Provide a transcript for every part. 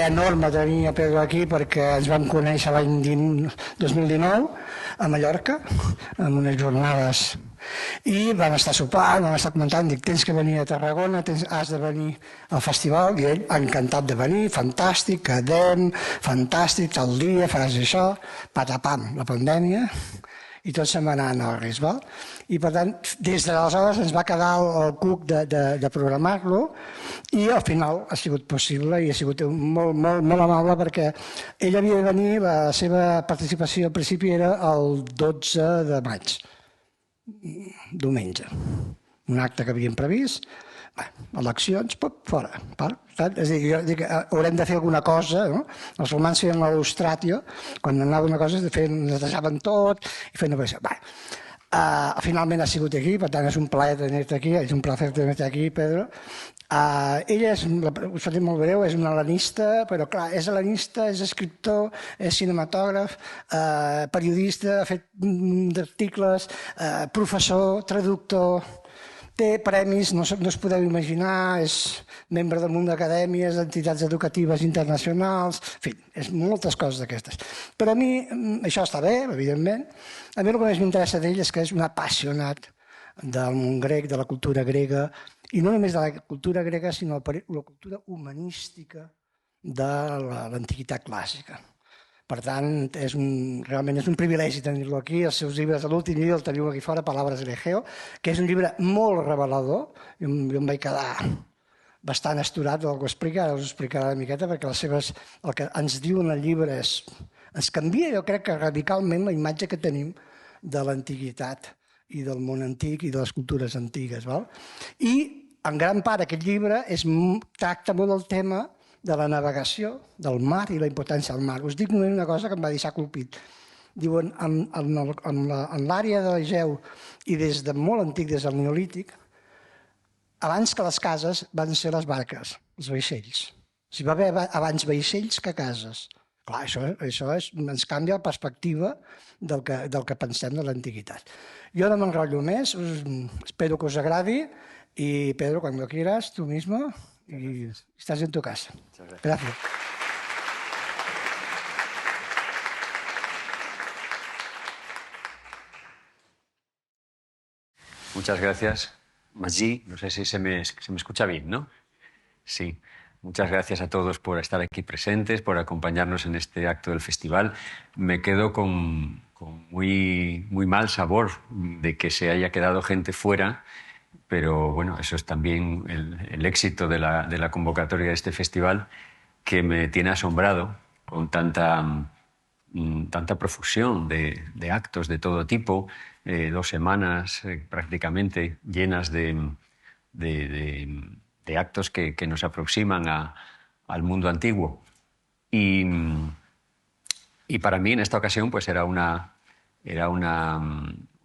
plaer enorme tenir a Pedro aquí perquè ens vam conèixer l'any 2019 a Mallorca, en unes jornades, i vam estar sopant, vam estar comentant, dic, tens que venir a Tarragona, has de venir al festival, i ell encantat de venir, fantàstic, quedem, fantàstic, tal dia, faràs això, patapam, la pandèmia, i tot se'n va anar a risc, val? I per tant, des d'aleshores ens va quedar el cuc de programar-lo i al final ha sigut possible i ha sigut molt amable perquè ell havia de venir, la seva participació al principi era el 12 de maig, diumenge, un acte que havíem previst, eleccions, fora. És a dir, jo dic, haurem de fer alguna cosa, no? Els romans feien l'Austratio, quan anava una cosa netejaven tot i feien una pressa. Finalment ha sigut aquí, per tant és un plaer tenir-te aquí, és un plaer tenir-te aquí, Pedro. Ell és, us ho dic molt breu, és un hel·lenista, però clar, és hel·lenista, és escriptor, és cinematògraf, periodista, ha fet articles, professor, traductor, té premis, no us podeu imaginar, és membre del munt d'acadèmies, d'entitats educatives internacionals, en fi, és moltes coses d'aquestes. Però a mi, això està bé, evidentment, a mi el que més m'interessa d'ell és que és un apassionat del món grec, de la cultura grega, i no només de la cultura grega, sinó de la cultura humanística de l'antiguitat clàssica. Per tant, realment és un privilegi tenir-lo aquí. Els seus llibres, l'últim llibre el teniu aquí fora, Palabras de Egeo, que és un llibre molt revelador. Jo em vaig quedar bastant asturat del que explica, ara us explicarà una miqueta, perquè el que ens diu en el llibre ens canvia, jo crec que radicalment, la imatge que tenim de l'antiguitat i del món antic i de les cultures antigues. I, en gran part, aquest llibre tracta molt el tema de la navegació, del mar i la importància del mar. Us dic només una cosa que em va deixar colpit. Diuen, en l'àrea de l'Egeu i des de molt antic, des del Neolític, abans que les cases van ser les barques, els vaixells. O sigui, va haver abans vaixells que cases. Clar, això ens canvia la perspectiva del que pensem de l'antiguitat. Jo no m'enrotllo més, espero que us agradi i, Pedro, cuando quieras, tú mismo, y estás en tu casa. Gracias. Muchas gracias, Magí. No sé si se me escucha bien, ¿no? Sí. Muchas gracias a todos por estar aquí presentes, por acompañarnos en este acto del festival. Me quedo con muy mal sabor de que se haya quedado gente fuera, pero bueno, eso es también el éxito de la convocatoria de este festival, que me tiene asombrado con tanta profusión de actos de todo tipo, 2 semanas prácticamente llenas de actos que nos aproximan al mundo antiguo. Y para mí en esta ocasión pues era una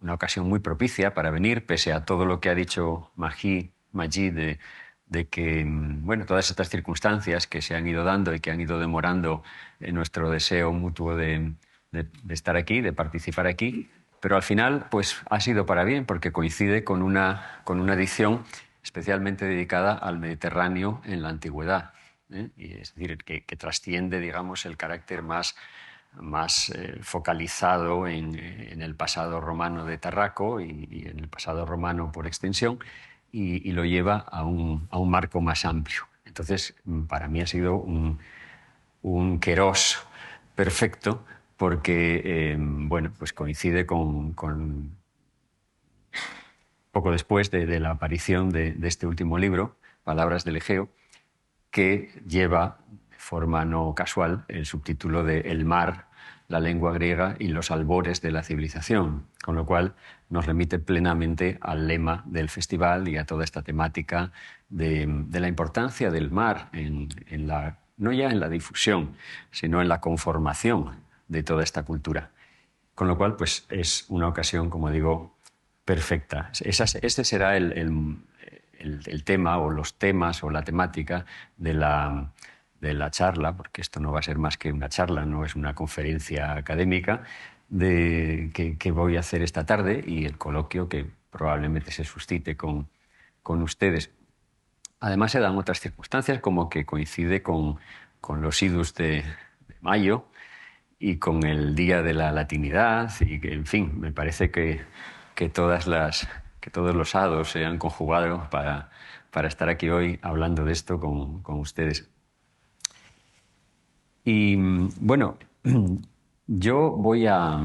ocasión muy propicia para venir, pese a todo lo que ha dicho Magí de que bueno, todas estas circunstancias que se han ido dando y que han ido demorando nuestro deseo mutuo de estar aquí, de participar aquí, pero al final pues ha sido para bien, porque coincide con una edición especialmente dedicada al Mediterráneo en la antigüedad, y es decir, que trasciende, digamos, el carácter más focalizado en el pasado romano de Tarraco y en el pasado romano por extensión, y lo lleva a un marco más amplio. Entonces, para mí ha sido un querós perfecto, porque bueno, pues coincide con poco después de la aparición de este último libro, Palabras del Egeo, que lleva de forma no casual el subtítulo de El mar, la lengua griega y los albores de la civilización, con lo cual nos remite plenamente al lema del festival y a toda esta temática de la importancia del mar no ya en la difusión, sino en la conformación de toda esta cultura. Con lo cual, pues es una ocasión, como digo, perfecta. Este será el tema o los temas o la temática de la charla, porque esto no va a ser más que una charla, no es una conferencia académica, que voy a hacer esta tarde, y el coloquio que probablemente se suscite con ustedes. Además se dan otras circunstancias, como que coincide con con los idus de mayo y con el Día de la Latinidad y que, en fin, me parece que todos los hados se han conjugado para estar aquí hoy hablando de esto con ustedes. Y bueno, yo voy a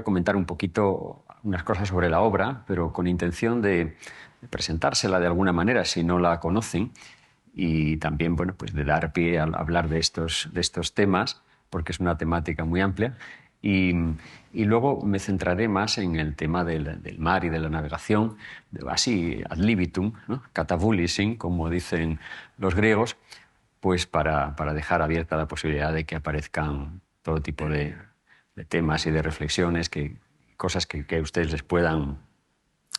comentar un poquito unas cosas sobre la obra, pero con intención de presentársela de alguna manera si no la conocen y también, bueno, pues de dar pie a hablar de estos temas, porque es una temática muy amplia. Y luego me centraré más en el tema del mar y de la navegación, así ad libitum, ¿no? Catavoulisin, como dicen los griegos, pues para dejar abierta la posibilidad de que aparezcan todo tipo de temas y de reflexiones, cosas que a ustedes les puedan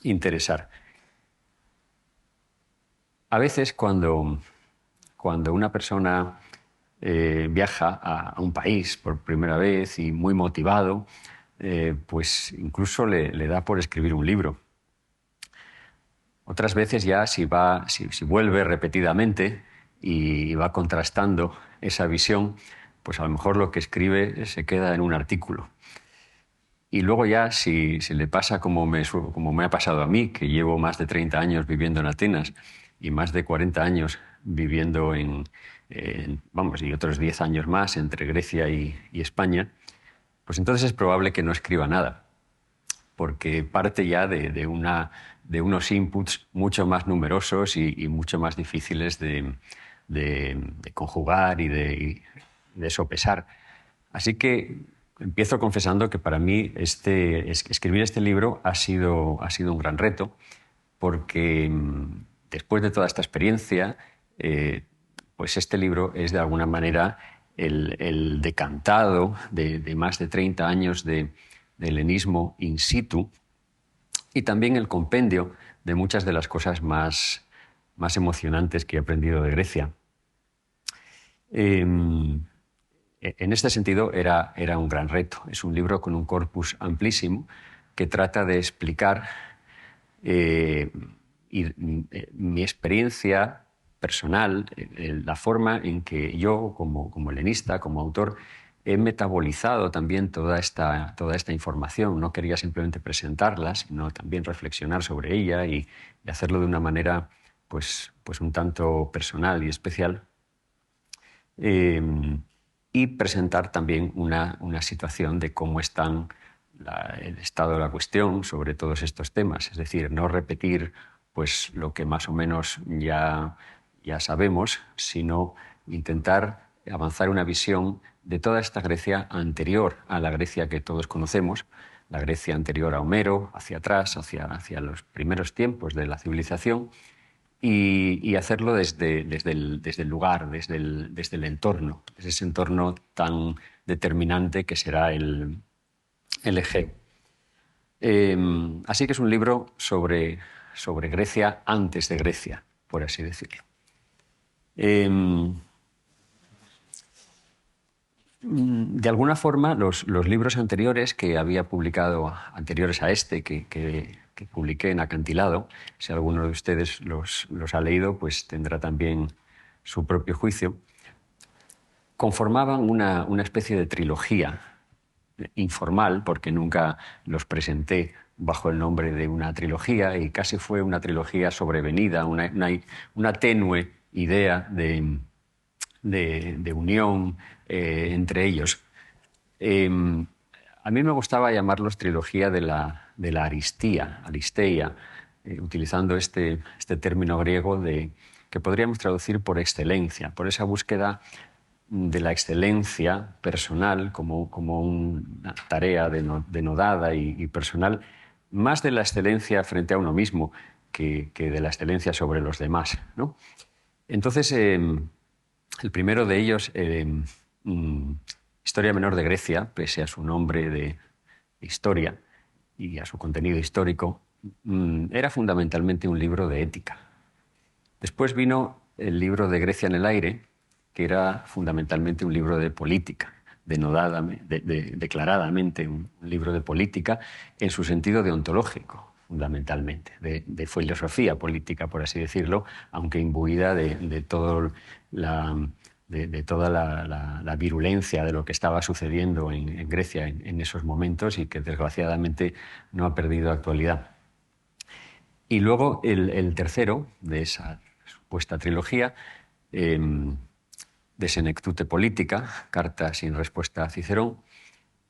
interesar. A veces cuando una persona viaja a un país por primera vez y muy motivado, pues incluso le da por escribir un libro. Otras veces ya si vuelve repetidamente y va contrastando esa visión, pues a lo mejor lo que escribe se queda en un artículo. Y luego ya si le pasa como me ha pasado a mí, que llevo más de 30 años viviendo en Atenas y más de 40 años viviendo y otros 10 años más entre Grecia y España, pues entonces es probable que no escriba nada, porque parte ya de unos inputs mucho más numerosos y mucho más difíciles de conjugar y de sopesar. Así que empiezo confesando que para mí escribir este libro ha sido un gran reto, porque después de toda esta experiencia, pues este libro es de alguna manera el decantado de más de 30 años de helenismo in situ y también el compendio de muchas de las cosas más emocionantes que he aprendido de Grecia. En este sentido era un gran reto. Es un libro con un corpus amplísimo que trata de explicar mi experiencia personal, la forma en que yo, como helenista, como autor, he metabolizado también toda esta información. No quería simplemente presentarla, sino también reflexionar sobre ella y hacerlo de una manera pues un tanto personal y especial. Y presentar también una situación de cómo están el estado de la cuestión sobre todos estos temas. Es decir, no repetir pues, lo que más o menos ya sabemos, sino intentar avanzar una visión de toda esta Grecia anterior a la Grecia que todos conocemos, la Grecia anterior a Homero, hacia atrás, hacia los primeros tiempos de la civilización, y hacerlo desde el lugar, desde el entorno, desde ese entorno tan determinante que será el Egeo. Así que es un libro sobre Grecia antes de Grecia, por así decirlo. De alguna forma, los libros anteriores que había publicado, anteriores a este, que publiqué en Acantilado, si alguno de ustedes los ha leído, pues tendrá también su propio juicio, conformaban una especie de trilogía informal, porque nunca los presenté bajo el nombre de una trilogía, y casi fue una trilogía sobrevenida, una tenue idea de unión entre ellos. A mí me gustaba llamarlos trilogía de la aristeia, utilizando este término griego que podríamos traducir por excelencia, por esa búsqueda de la excelencia personal como una tarea denodada y personal, más de la excelencia frente a uno mismo que de la excelencia sobre los demás, ¿no? Entonces, el primero de ellos, Historia Menor de Grecia, pese a su nombre de historia y a su contenido histórico, era fundamentalmente un libro de ética. Después vino el libro de Grecia en el aire, que era fundamentalmente un libro de política, declaradamente un libro de política en su sentido deontológico, fundamentalmente, de filosofía política, por así decirlo, aunque imbuida de toda de toda la virulencia de lo que estaba sucediendo en Grecia en esos momentos y que desgraciadamente no ha perdido actualidad. Y luego el tercero de esa supuesta trilogía, De Senectute Politica, Carta sin respuesta a Cicerón,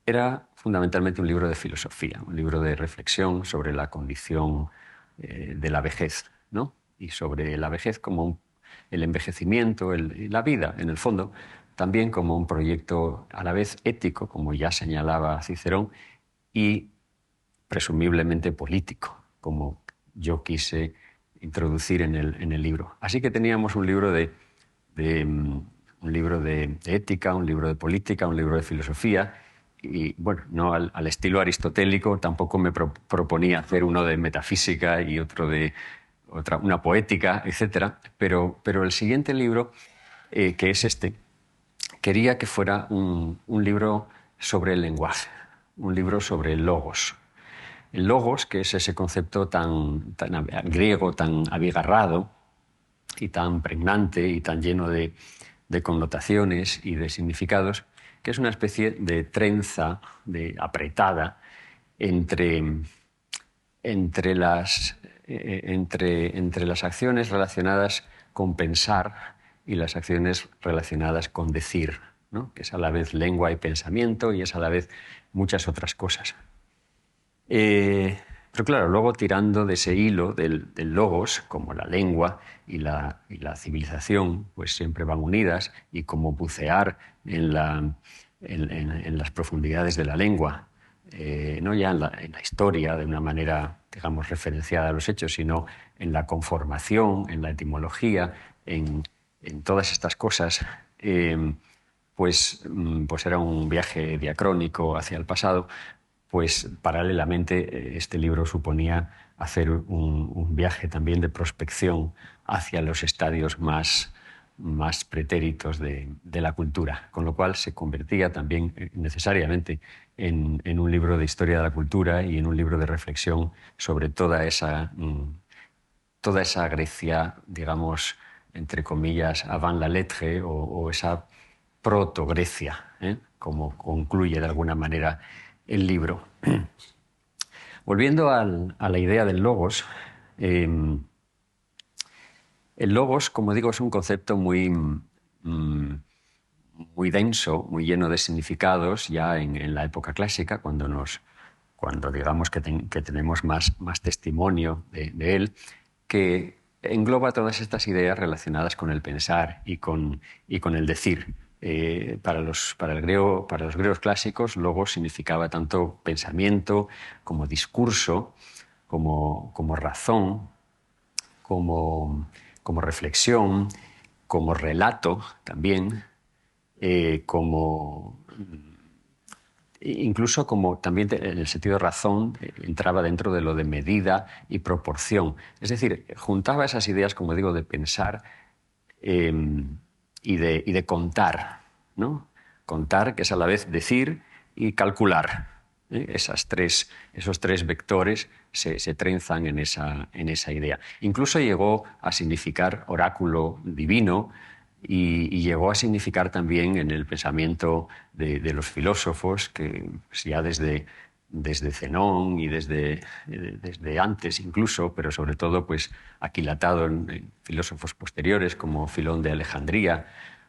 era fundamentalmente un libro de filosofía, un libro de reflexión sobre la condición de la vejez, ¿no? Y sobre la vejez como el envejecimiento, la vida, en el fondo, también como un proyecto a la vez ético, como ya señalaba Cicerón, y presumiblemente político, como yo quise introducir en el libro. Así que teníamos un libro de ética, un libro de política, un libro de filosofía, y bueno, no al estilo aristotélico, tampoco me proponía hacer uno de metafísica y otro de una poética, etc. Pero el siguiente libro, que es este, quería que fuera un libro sobre el lenguaje, un libro sobre el logos. El logos, que es ese concepto tan griego, tan abigarrado y tan pregnante y tan lleno de connotaciones y de significados, que es una especie de trenza apretada entre las acciones relacionadas con pensar y las acciones relacionadas con decir, ¿no? Que es a la vez lengua y pensamiento y es a la vez muchas otras cosas. Pero claro, luego tirando de ese hilo del logos, como la lengua y la civilización, pues siempre van unidas, y como bucear en las profundidades de la lengua, no ya en la historia de una manera, digamos, referenciada a los hechos, sino en la conformación, en la etimología, en todas estas cosas, pues era un viaje diacrónico hacia el pasado. Pues paralelamente este libro suponía hacer un viaje también de prospección hacia los estadios más pretéritos de la cultura, con lo cual se convertía también necesariamente en un libro de historia de la cultura y en un libro de reflexión sobre toda esa Grecia, digamos, entre comillas, avant la lettre, o esa proto-Grecia, como concluye de alguna manera el libro. Volviendo a la idea del logos, el logos, como digo, es un concepto muy denso, muy lleno de significados ya en la época clásica, cuando digamos que tenemos más testimonio de él, que engloba todas estas ideas relacionadas con el pensar y con el decir. Para los griegos clásicos, logos significaba tanto pensamiento como discurso, como razón, como reflexión, como relato también, incluso como también en el sentido de razón entraba dentro de lo de medida y proporción. Es decir, juntaba esas ideas, como digo, de pensar y de contar, ¿no? Contar, que es a la vez decir y calcular. Esos tres vectores se trenzan en esa idea. Incluso llegó a significar oráculo divino y llegó a significar también en el pensamiento de los filósofos, que pues, ya desde Zenón y desde antes incluso, pero sobre todo pues, aquilatado en filósofos posteriores como Filón de Alejandría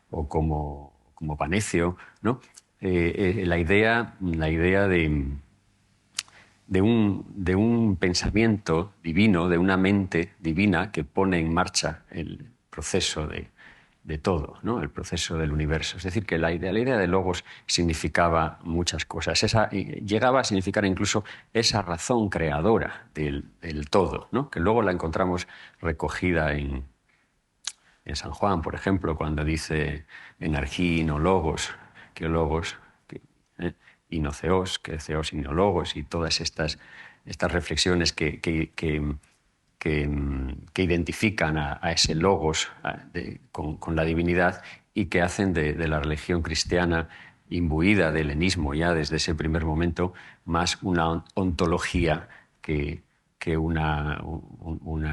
o como Panecio, ¿no? La idea de un pensamiento divino, de una mente divina que pone en marcha el proceso de todo, ¿no? El proceso del universo. Es decir, que la idea de logos significaba muchas cosas. Llegaba a significar incluso esa razón creadora del todo, ¿no? Que luego la encontramos recogida en San Juan, por ejemplo, cuando dice energía no logos, que logos, y no theos, que theos y no logos, y todas estas reflexiones que identifican a ese logos con la divinidad y que hacen de la religión cristiana, imbuida de helenismo ya desde ese primer momento, más una ontología que una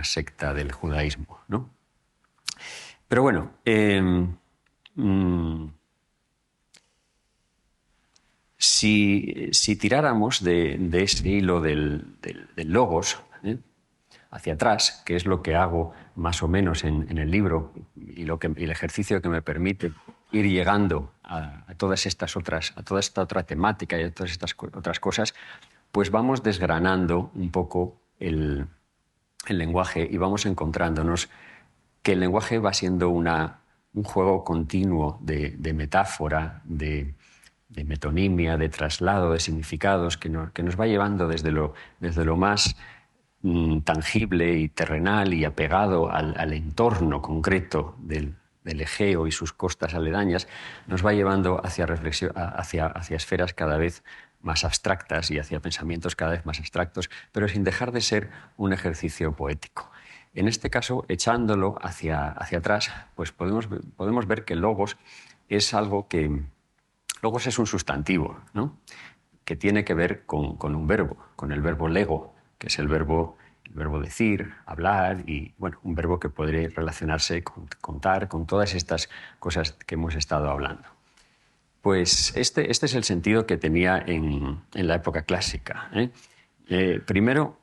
secta del judaísmo, ¿no? Pero bueno, mm, si tiráramos de ese hilo del logos, hacia atrás, que es lo que hago más o menos en el libro y el ejercicio que me permite ir llegando a todas estas otras, a toda esta otra temática y a todas estas otras cosas, pues vamos desgranando un poco el lenguaje y vamos encontrándonos que el lenguaje va siendo un juego continuo de metáfora, de metonimia, de traslado de significados que nos va llevando desde lo más tangible y terrenal y apegado al entorno concreto del Egeo y sus costas aledañas, nos va llevando hacia esferas cada vez más abstractas y hacia pensamientos cada vez más abstractos, pero sin dejar de ser un ejercicio poético. En este caso, echándolo hacia atrás, pues podemos ver que logos es algo que... Logos es un sustantivo, ¿no? Que tiene que ver con un verbo, con el verbo lego, que es el verbo decir, hablar y, bueno, un verbo que podría relacionarse con contar, con todas estas cosas que hemos estado hablando. Pues este es el sentido que tenía en la época clásica. Primero,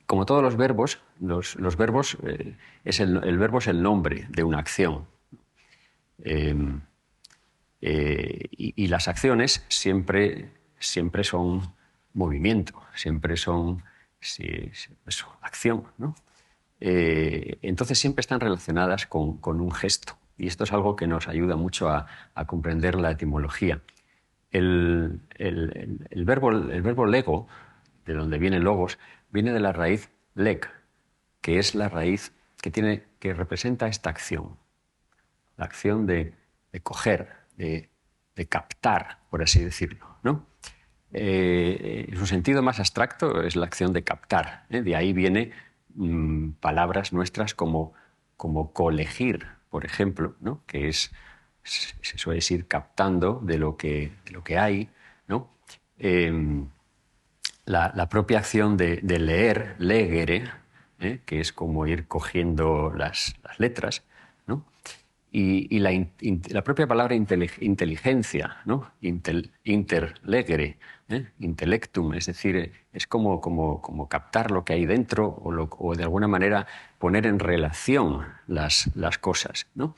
como todos los verbos, los verbos, el verbo es el nombre de una acción. Y las acciones siempre son movimiento, siempre son acción, ¿no? Entonces siempre están relacionadas con un gesto. Y esto es algo que nos ayuda mucho a comprender la etimología. El verbo lego, de donde viene logos, viene de la raíz leg, que es la raíz que representa esta acción. La acción de coger, de captar, por así decirlo, ¿no? En su sentido más abstracto es la acción de captar. De ahí viene palabras nuestras como colegir, por ejemplo, ¿no? Que se suele ir captando de lo que hay, ¿no? La propia acción de leer, legere, que es como ir cogiendo las letras, ¿no? Y la propia palabra inteligencia, ¿no? Interlegere, intellectum, es decir, es como captar lo que hay dentro o de alguna manera poner en relación las cosas, ¿no?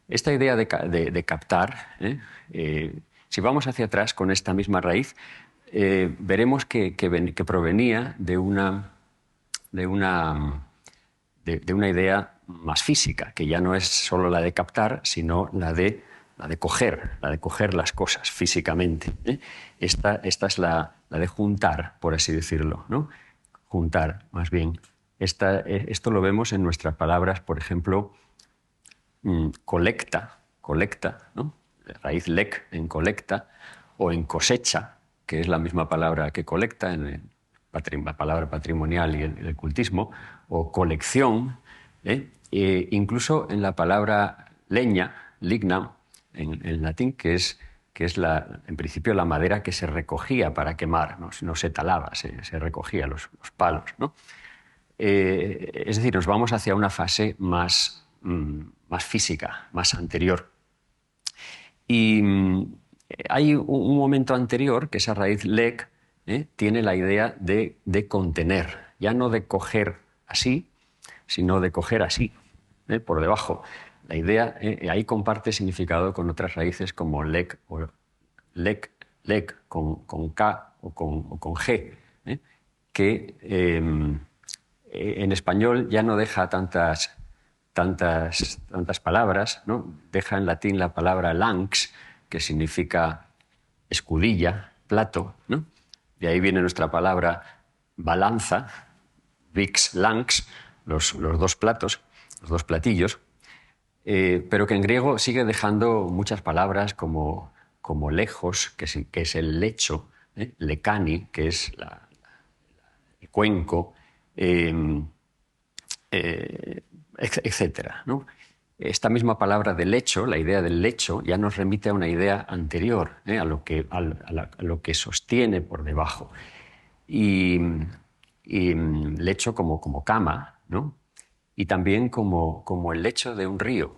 Esta idea de captar, si vamos hacia atrás con esta misma raíz, veremos que provenía de una idea más física, que ya no es solo la de captar, sino la de coger las cosas físicamente. Esta es la de juntar, por así decirlo, ¿no? Juntar, más bien. Esto lo vemos en nuestras palabras, por ejemplo, colecta, ¿no? La raíz lec en colecta, o en cosecha, que es la misma palabra que colecta en la palabra patrimonial y el cultismo, o colección, incluso en la palabra leña, lignam, en latín, que es en principio la madera que se recogía para quemar, no se talaba, se recogía los palos, ¿no? Es decir, nos vamos hacia una fase más física, más anterior. Y hay un momento anterior, que esa raíz leg tiene la idea de contener, ya no de coger así, sino de coger así, por debajo. La idea ahí comparte significado con otras raíces como leg, o leg con K o con G, que en español ya no deja tantas palabras, ¿no? Deja en latín la palabra lanx, que significa escudilla, plato, ¿no? De ahí viene nuestra palabra balanza, vix lanx, los dos platos, los dos platillos, pero que en griego sigue dejando muchas palabras como lejos, que es el lecho, lecani, que es el cuenco, etcétera, ¿no? Esta misma palabra de lecho, la idea del lecho, ya nos remite a una idea anterior, a lo que sostiene por debajo. Y lecho como cama, ¿no? Y también como el lecho de un río.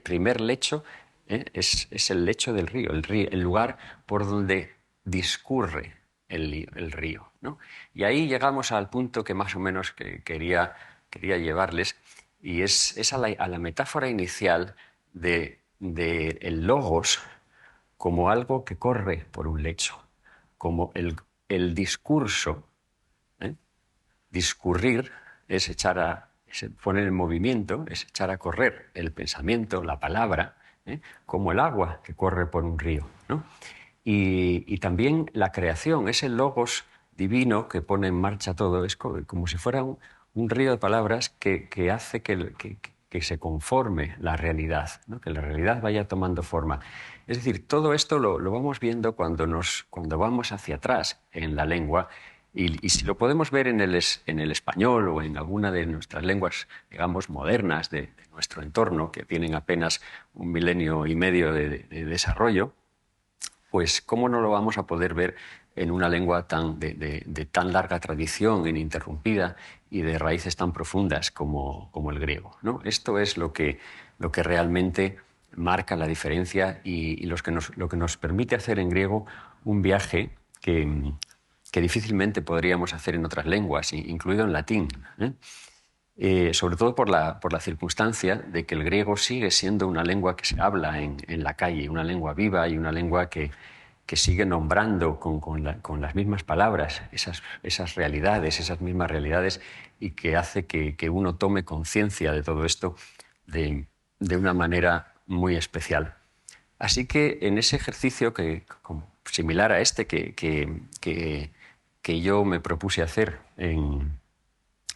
Primer lecho es el lecho del río, el lugar por donde discurre el río, ¿no? Y ahí llegamos al punto que más o menos quería llevarles, y es a la metáfora inicial de el logos como algo que corre por un lecho, como el discurso. ¿eh? Discurrir es es poner en movimiento, es echar a correr el pensamiento, la palabra, como el agua que corre por un río, ¿no? Y también la creación, ese logos divino que pone en marcha todo, es como si fuera un río de palabras que hace que se conforme la realidad, ¿no? Que la realidad vaya tomando forma. Es decir, todo esto lo vamos viendo cuando vamos hacia atrás en la lengua, y si lo podemos ver en el español o en alguna de nuestras lenguas, digamos, modernas de nuestro entorno, que tienen apenas 1,5 años de desarrollo, pues cómo no lo vamos a poder ver en una lengua de tan larga tradición, ininterrumpida y de raíces tan profundas como el griego, ¿no? Esto es lo que realmente marca la diferencia y lo que nos permite hacer en griego un viaje que difícilmente podríamos hacer en otras lenguas, incluido en latín, sobre todo por la circunstancia de que el griego sigue siendo una lengua que se habla en la calle, una lengua viva y una lengua que sigue nombrando con las mismas palabras esas realidades, esas mismas realidades, y que hace que uno tome conciencia de todo esto de una manera muy especial. Así que en ese ejercicio similar a este que yo me propuse hacer en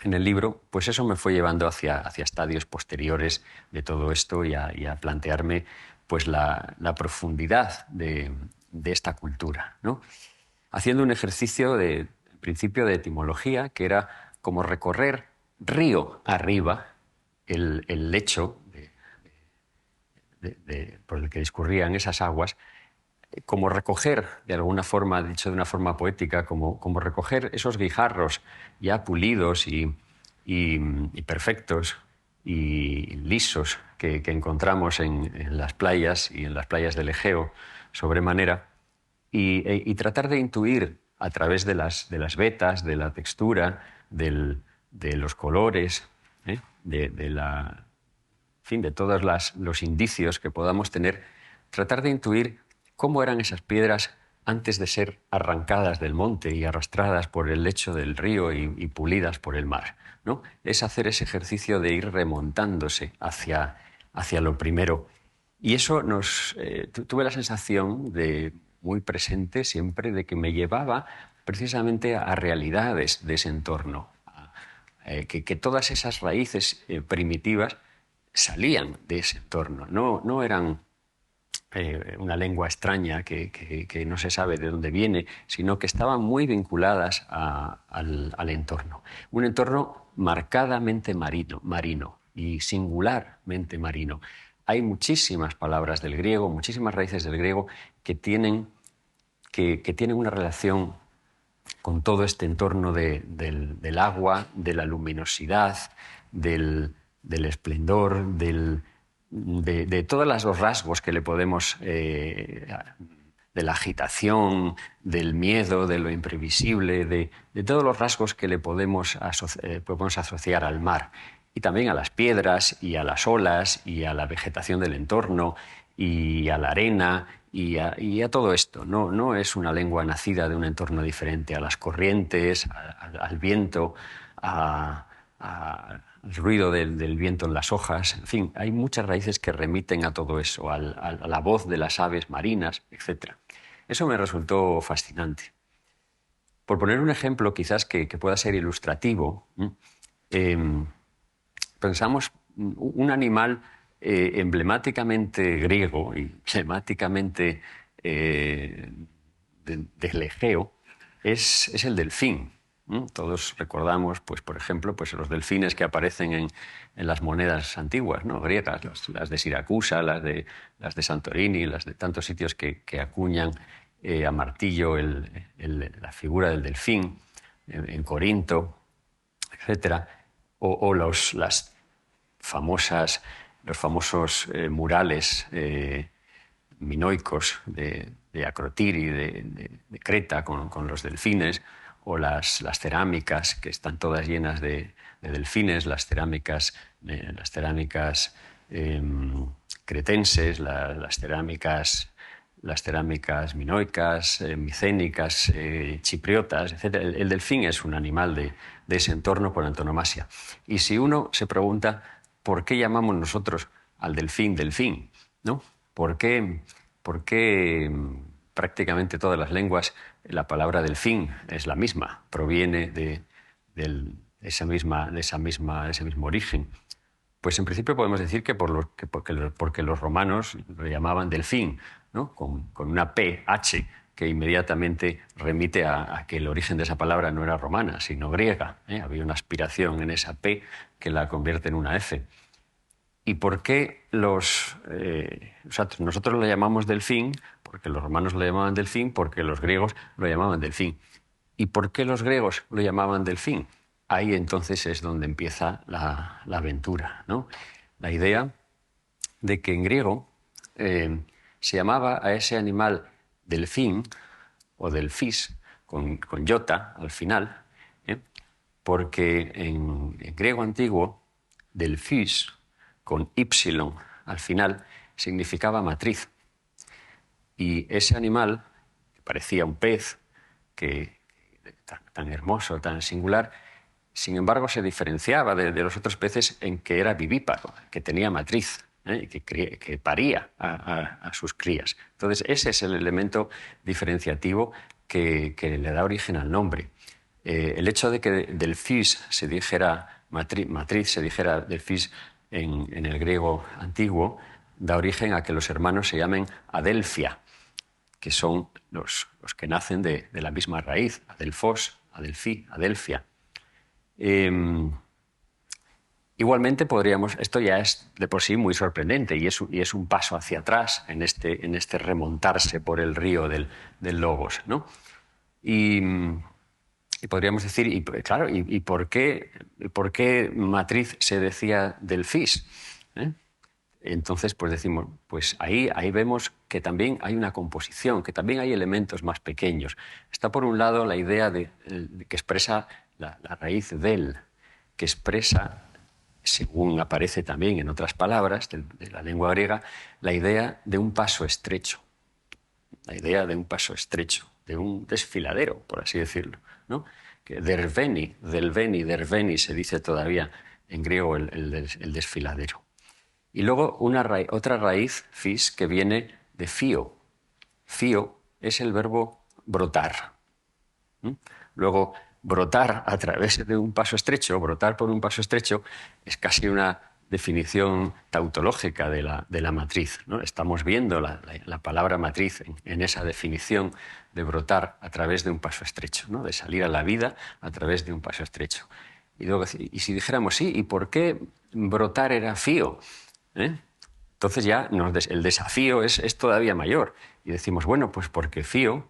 el libro, pues eso me fue llevando hacia estadios posteriores de todo esto y a plantearme pues la profundidad de esta cultura, ¿no? Haciendo un ejercicio en principio de etimología, que era como recorrer río arriba el lecho por el que discurrían esas aguas, como recoger, de alguna forma, dicho de una forma poética, como recoger esos guijarros ya pulidos y perfectos y lisos que encontramos en las playas y en las playas del Egeo sobremanera, y tratar de intuir a través de las vetas, de la textura, de los colores, en fin, de todos los indicios que podamos tener, tratar de intuir cómo eran esas piedras antes de ser arrancadas del monte y arrastradas por el lecho del río y pulidas por el mar, ¿no? Es hacer ese ejercicio de ir remontándose hacia lo primero. Y eso tuve la sensación muy presente siempre de que me llevaba precisamente a realidades de ese entorno, que todas esas raíces primitivas salían de ese entorno, no eran una lengua extraña que no se sabe de dónde viene, sino que estaban muy vinculadas al entorno. Un entorno marcadamente marino y singularmente marino. Hay muchísimas palabras del griego, muchísimas raíces del griego que tienen una relación con todo este entorno del agua, de la luminosidad, del esplendor, de todos los rasgos que le podemos, de la agitación, del miedo, de lo imprevisible, de todos los rasgos que le podemos asociar al mar, y también a las piedras y a las olas y a la vegetación del entorno y a la arena y a todo esto. No es una lengua nacida de un entorno diferente, a las corrientes, al viento, al ruido del viento en las hojas. En fin, hay muchas raíces que remiten a todo eso, a la voz de las aves marinas, etc. Eso me resultó fascinante. Por poner un ejemplo quizás que pueda ser ilustrativo, pensamos un animal emblemáticamente griego y emblemáticamente del Egeo es el delfín. Todos recordamos, pues, por ejemplo, pues, los delfines que aparecen en las monedas antiguas, ¿no? Griegas, las de Siracusa, las de Santorini, las de tantos sitios que acuñan a martillo la figura del delfín, en Corinto, etc. O las famosas los famosos murales minoicos de Acrotiri, de Creta, con los delfines, o las cerámicas que están todas llenas de delfines, las cerámicas cretenses, las cerámicas minoicas, micénicas, chipriotas, etc. El delfín es un animal de ese entorno por antonomasia. Y si uno se pregunta por qué llamamos nosotros al delfín delfín, ¿no? ¿Por qué prácticamente todas las lenguas la palabra delfín es la misma? Proviene de ese mismo origen. Pues en principio podemos decir que porque los romanos lo llamaban delfín, ¿no? Con una PH que inmediatamente remite a que el origen de esa palabra no era romana, sino griega. Había una aspiración en esa P que la convierte en una F. ¿Y por qué nosotros lo llamamos delfín? Porque los romanos lo llamaban delfín, porque los griegos lo llamaban delfín. ¿Y por qué los griegos lo llamaban delfín? Ahí entonces es donde empieza la aventura, ¿no? La idea de que en griego se llamaba a ese animal delfín o delfis, con iota al final, porque en griego antiguo delfis con y al final significaba matriz. Y ese animal, que parecía un pez, tan hermoso, tan singular, sin embargo se diferenciaba de los otros peces en que era vivíparo, que tenía matriz, que paría a sus crías. Entonces ese es el elemento diferenciativo que le da origen al nombre. El hecho de que delfis se dijera matriz, se dijera delfis en el griego antiguo, da origen a que los hermanos se llamen Adelfia, que son los que nacen de la misma raíz, Adelfos, Adelfi, Adelfia. Igualmente esto ya es de por sí muy sorprendente y es un paso hacia atrás en este remontarse por el río del Logos, ¿no? Y podríamos decir, ¿y por qué matriz se decía delfis? Entonces, pues decimos, pues ahí vemos que también hay una composición, que también hay elementos más pequeños. Está por un lado la idea que expresa la raíz del, que expresa, según aparece también en otras palabras de la lengua griega, la idea de un paso estrecho. La idea de un paso estrecho, de un desfiladero, por así decirlo, ¿no? Que derveni se dice todavía en griego el desfiladero. Y luego otra raíz, fis, que viene de fío. Fío es el verbo brotar. Luego, brotar a través de un paso estrecho, brotar por un paso estrecho, es casi una definición tautológica de la matriz, ¿no? Estamos viendo la palabra matriz en esa definición de brotar a través de un paso estrecho, ¿no? De salir a la vida a través de un paso estrecho. Y si dijéramos, sí, ¿y por qué brotar era fío? Entonces ya el desafío es todavía mayor. Y decimos, bueno, pues porque fío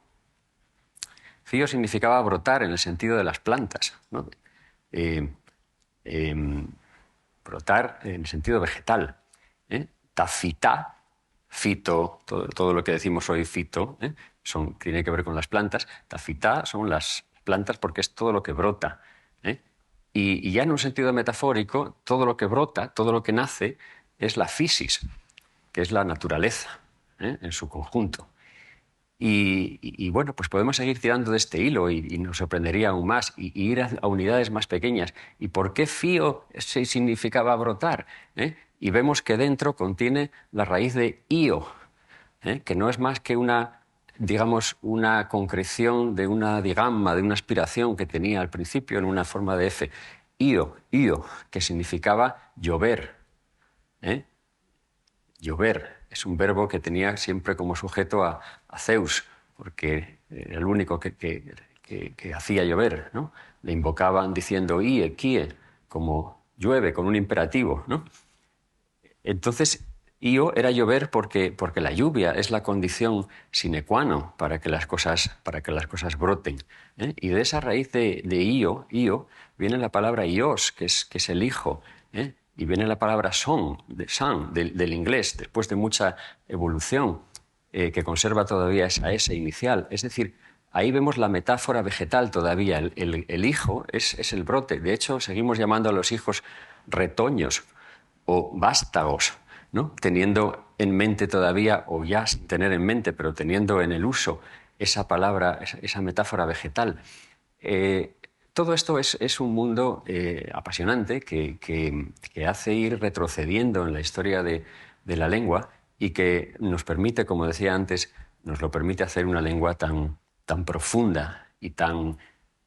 significaba brotar en el sentido de las plantas, ¿no? Brotar en el sentido vegetal. Tafita, fito, todo lo que decimos hoy fito, tiene que ver con las plantas. Tafita son las plantas porque es todo lo que brota. Y ya en un sentido metafórico, todo lo que brota, todo lo que nace, es la physis, que es la naturaleza, en su conjunto. Y bueno, pues podemos seguir tirando de este hilo y nos sorprendería aún más y ir a unidades más pequeñas. ¿Y por qué fío significaba brotar? Y vemos que dentro contiene la raíz de io, que no es más que una concreción de una digamma, de una aspiración que tenía al principio en una forma de F. Io, que significaba llover. Llover es un verbo que tenía siempre como sujeto a Zeus, porque era el único que hacía llover, ¿no? Le invocaban diciendo ie, kie, como llueve, con un imperativo, ¿no? Entonces, io era llover porque la lluvia es la condición sine qua non para que las cosas broten. Y de esa raíz de io viene la palabra ios, que es el hijo. y viene la palabra son, del inglés, después de mucha evolución, que conserva todavía esa S inicial. Es decir, ahí vemos la metáfora vegetal todavía. El hijo es el brote. De hecho, seguimos llamando a los hijos retoños o vástagos, ¿no? Teniendo en mente todavía, o ya sin tener en mente, pero teniendo en el uso esa palabra, esa metáfora vegetal. Todo esto es un mundo apasionante que hace ir retrocediendo en la historia de la lengua y que nos permite, como decía antes, nos lo permite hacer una lengua tan profunda y tan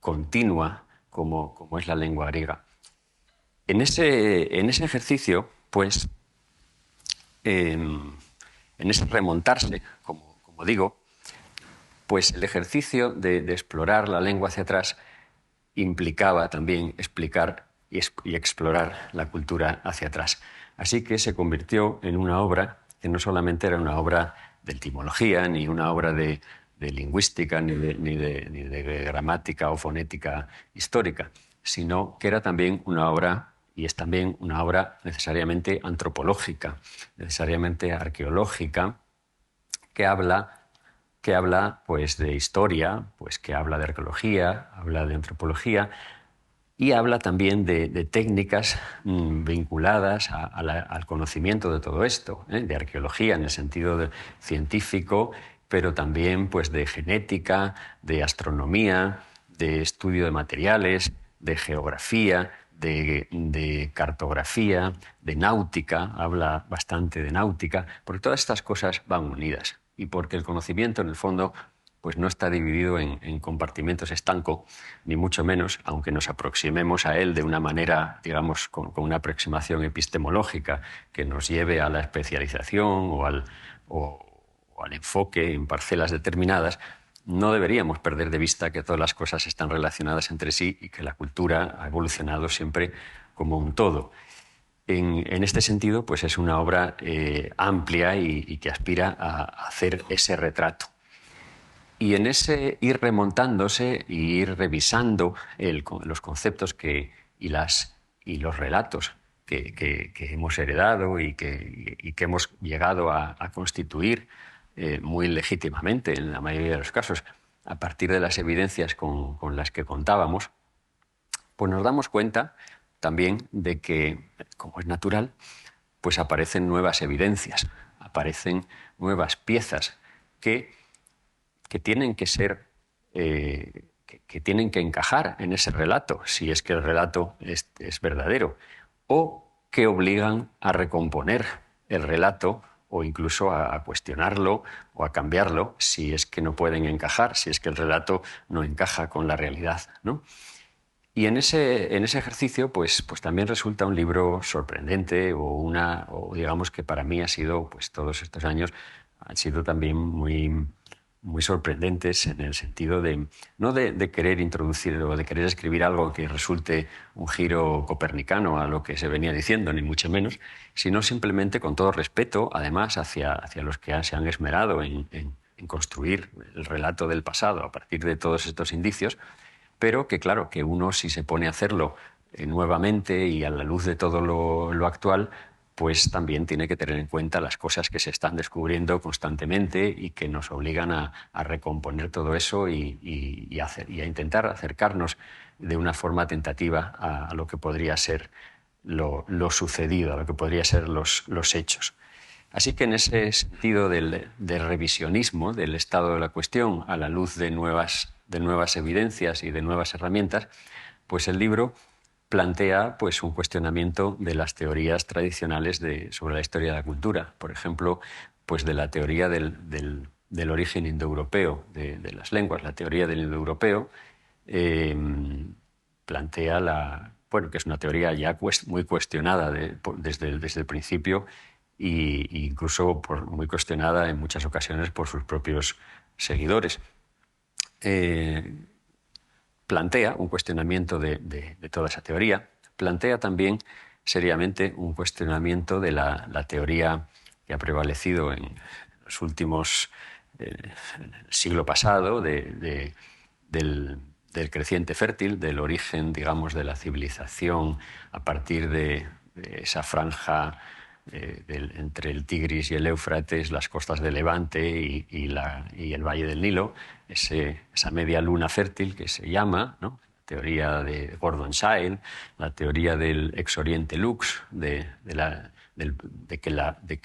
continua como es la lengua griega. En ese ejercicio, pues, en ese remontarse, como digo, pues el ejercicio de explorar la lengua hacia atrás implicaba también explicar y explorar la cultura hacia atrás. Así que se convirtió en una obra que no solamente era una obra de etimología, ni una obra de lingüística, ni de gramática o fonética histórica, sino que era también una obra, y es también una obra necesariamente antropológica, necesariamente arqueológica, que habla pues, de historia, pues, que habla de arqueología, habla de antropología y habla también de técnicas vinculadas al conocimiento de todo esto, de arqueología en el sentido científico, pero también pues, de genética, de astronomía, de estudio de materiales, de geografía, de cartografía, de náutica, habla bastante de náutica, porque todas estas cosas van unidas y porque el conocimiento, en el fondo, pues no está dividido en compartimentos estanco, ni mucho menos, aunque nos aproximemos a él de una manera, digamos, con una aproximación epistemológica que nos lleve a la especialización o al enfoque en parcelas determinadas. No deberíamos perder de vista que todas las cosas están relacionadas entre sí y que la cultura ha evolucionado siempre como un todo. En este sentido, pues es una obra amplia y que aspira a hacer ese retrato. Y en ese ir remontándose y ir revisando los conceptos y los relatos que hemos heredado y que hemos llegado a constituir muy legítimamente en la mayoría de los casos, a partir de las evidencias con las que contábamos, pues nos damos cuenta también de que, como es natural, pues aparecen nuevas evidencias, aparecen nuevas piezas que tienen que ser, que tienen que encajar en ese relato, si es que el relato es verdadero, o que obligan a recomponer el relato o incluso a cuestionarlo o a cambiarlo si es que no pueden encajar, si es que el relato no encaja con la realidad, ¿no? Y en ese ejercicio, pues también resulta un libro sorprendente o digamos que para mí ha sido, pues todos estos años han sido también muy, muy sorprendentes en el sentido no de querer introducir o de querer escribir algo que resulte un giro copernicano a lo que se venía diciendo, ni mucho menos, sino simplemente con todo respeto, además, hacia los que se han esmerado en construir el relato del pasado a partir de todos estos indicios, pero que claro, que uno si se pone a hacerlo nuevamente y a la luz de todo lo actual, pues también tiene que tener en cuenta las cosas que se están descubriendo constantemente y que nos obligan a recomponer todo eso y a intentar acercarnos de una forma tentativa a lo que podría ser lo sucedido, a lo que podría ser los hechos. Así que en ese sentido del revisionismo del estado de la cuestión a la luz de nuevas evidencias y de nuevas herramientas, pues el libro plantea pues, un cuestionamiento de las teorías tradicionales sobre la historia de la cultura. Por ejemplo, pues de la teoría del origen indoeuropeo de las lenguas. La teoría del indoeuropeo plantea que es una teoría ya muy cuestionada desde el principio e incluso muy cuestionada en muchas ocasiones por sus propios seguidores. Plantea un cuestionamiento de toda esa teoría, plantea también seriamente un cuestionamiento de la teoría que ha prevalecido en los últimos en el siglo pasado del creciente fértil, del origen, digamos, de la civilización a partir de esa franja entre el Tigris y el Éufrates, las costas de Levante y el Valle del Nilo, esa media luna fértil que se llama, ¿no? La teoría de Gordon Shale, la teoría del ex oriente lux, de que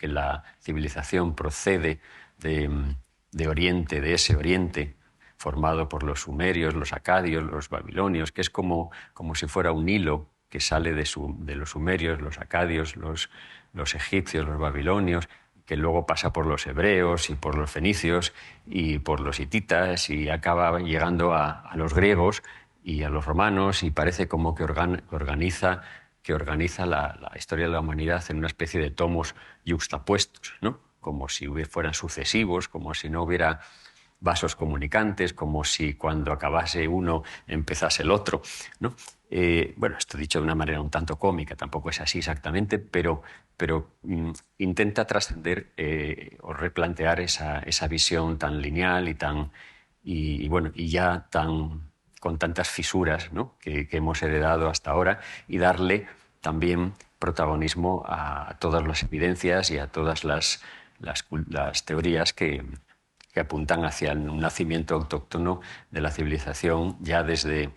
la civilización procede de Oriente, de ese Oriente formado por los sumerios, los acadios, los babilonios, que es como si fuera un hilo que sale de los sumerios, los acadios, los egipcios, los babilonios, que luego pasa por los hebreos y por los fenicios y por los hititas y acaba llegando a los griegos y a los romanos, y parece como que organiza la historia de la humanidad en una especie de tomos yuxtapuestos, ¿no? Como si fueran sucesivos, como si no hubiera vasos comunicantes, como si cuando acabase uno empezase el otro, ¿no? Bueno, esto dicho de una manera un tanto cómica, tampoco es así exactamente, pero intenta trascender o replantear esa visión tan lineal y ya con tantas fisuras, ¿no? que hemos heredado hasta ahora, y darle también protagonismo a todas las evidencias y a todas las teorías que apuntan hacia un nacimiento autóctono de la civilización ya desde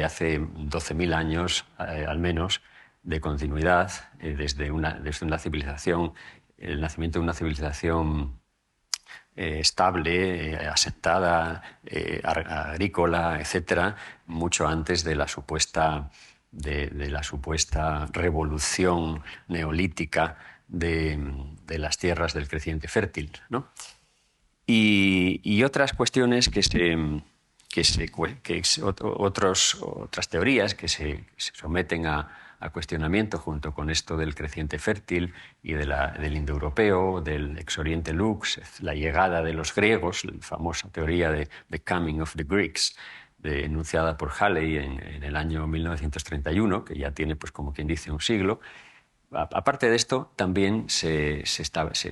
hace 12.000 años al menos, de continuidad, desde una civilización, el nacimiento de una civilización estable, asentada, agrícola, etcétera, mucho antes de la supuesta revolución neolítica de las tierras del creciente fértil, ¿no? Y otras cuestiones otras teorías que se someten a cuestionamiento junto con esto del creciente fértil y del indoeuropeo, del ex oriente lux, la llegada de los griegos, la famosa teoría de The Coming of the Greeks, enunciada por Halley en el año 1931, que ya tiene, pues, como quien dice, un siglo. Aparte de esto, también se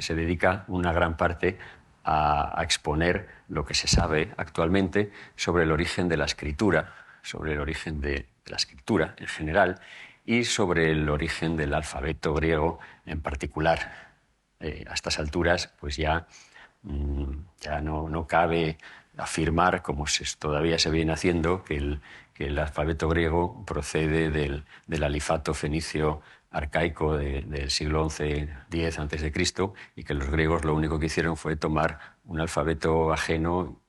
dedica una gran parte a exponer lo que se sabe actualmente sobre el origen de la escritura, sobre el origen de la escritura en general y sobre el origen del alfabeto griego en particular. A estas alturas, pues ya no cabe afirmar, como todavía se viene haciendo, que el alfabeto griego procede del alifato fenicio arcaico del siglo XI-X a.C. y que los griegos lo único que hicieron fue tomar un alfabeto ajeno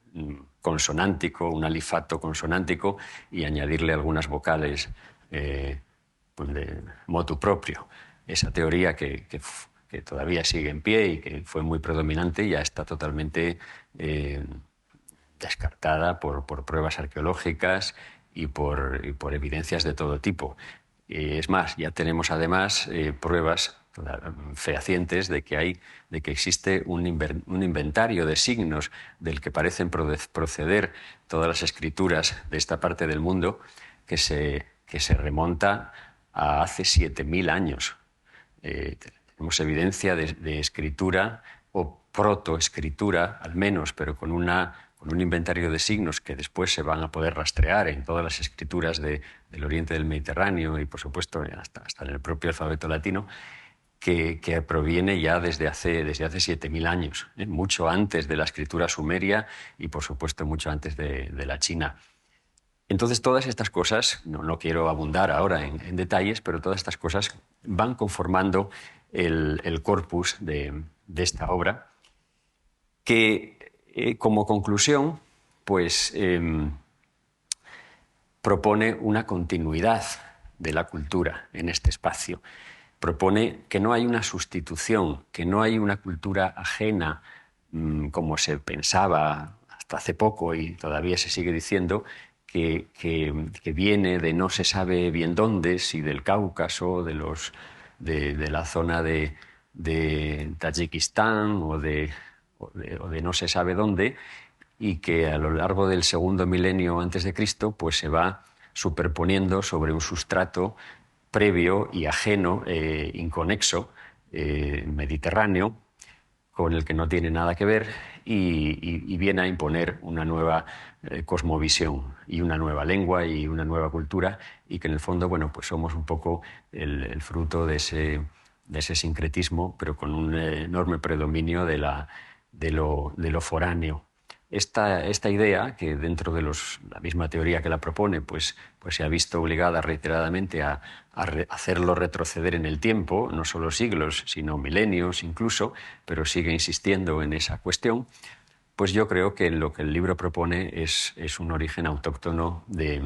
consonántico, un alifato consonántico, y añadirle algunas vocales pues de motu propio. Esa teoría que todavía sigue en pie y que fue muy predominante ya está totalmente descartada por pruebas arqueológicas y por evidencias de todo tipo. Es más, ya tenemos además pruebas fehacientes de que existe un inventario de signos del que parecen proceder todas las escrituras de esta parte del mundo, que se remonta a hace 7.000 años. Tenemos evidencia de escritura o protoescritura, al menos, pero con un inventario de signos que después se van a poder rastrear en todas las escrituras del oriente del Mediterráneo y, por supuesto, hasta en el propio alfabeto latino, que proviene ya desde hace 7.000 años, mucho antes de la escritura sumeria y, por supuesto, mucho antes de la China. Entonces, todas estas cosas, no quiero abundar ahora en detalles, pero todas estas cosas van conformando el corpus de esta obra, que como conclusión, pues propone una continuidad de la cultura en este espacio. Propone que no hay una sustitución, que no hay una cultura ajena, como se pensaba hasta hace poco y todavía se sigue diciendo, que viene de no se sabe bien dónde, si del Cáucaso, de la zona de Tayikistán o de no se sabe dónde, y que a lo largo del segundo milenio antes de Cristo pues se va superponiendo sobre un sustrato previo y ajeno, inconexo, mediterráneo, con el que no tiene nada que ver, y viene a imponer una nueva cosmovisión y una nueva lengua y una nueva cultura, y que en el fondo, bueno, pues somos un poco el fruto de ese sincretismo, pero con un enorme predominio de lo foráneo. Esta idea, que dentro de la misma teoría que la propone, pues se ha visto obligada reiteradamente a hacerlo retroceder en el tiempo, no solo siglos, sino milenios incluso, pero sigue insistiendo en esa cuestión, pues yo creo que lo que el libro propone es un origen autóctono de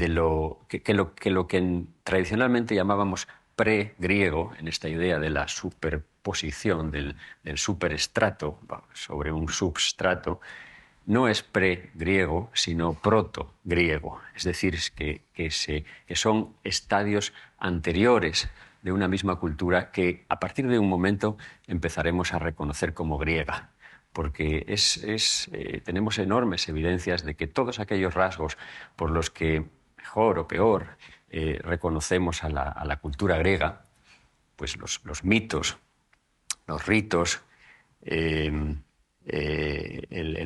lo que tradicionalmente llamábamos pre-griego, en esta idea de la superposición del superestrato sobre un substrato. No es pre-griego, sino proto-griego, es decir, que son estadios anteriores de una misma cultura que a partir de un momento empezaremos a reconocer como griega, porque tenemos enormes evidencias de que todos aquellos rasgos por los que mejor o peor reconocemos a la cultura griega, pues los mitos, los ritos, el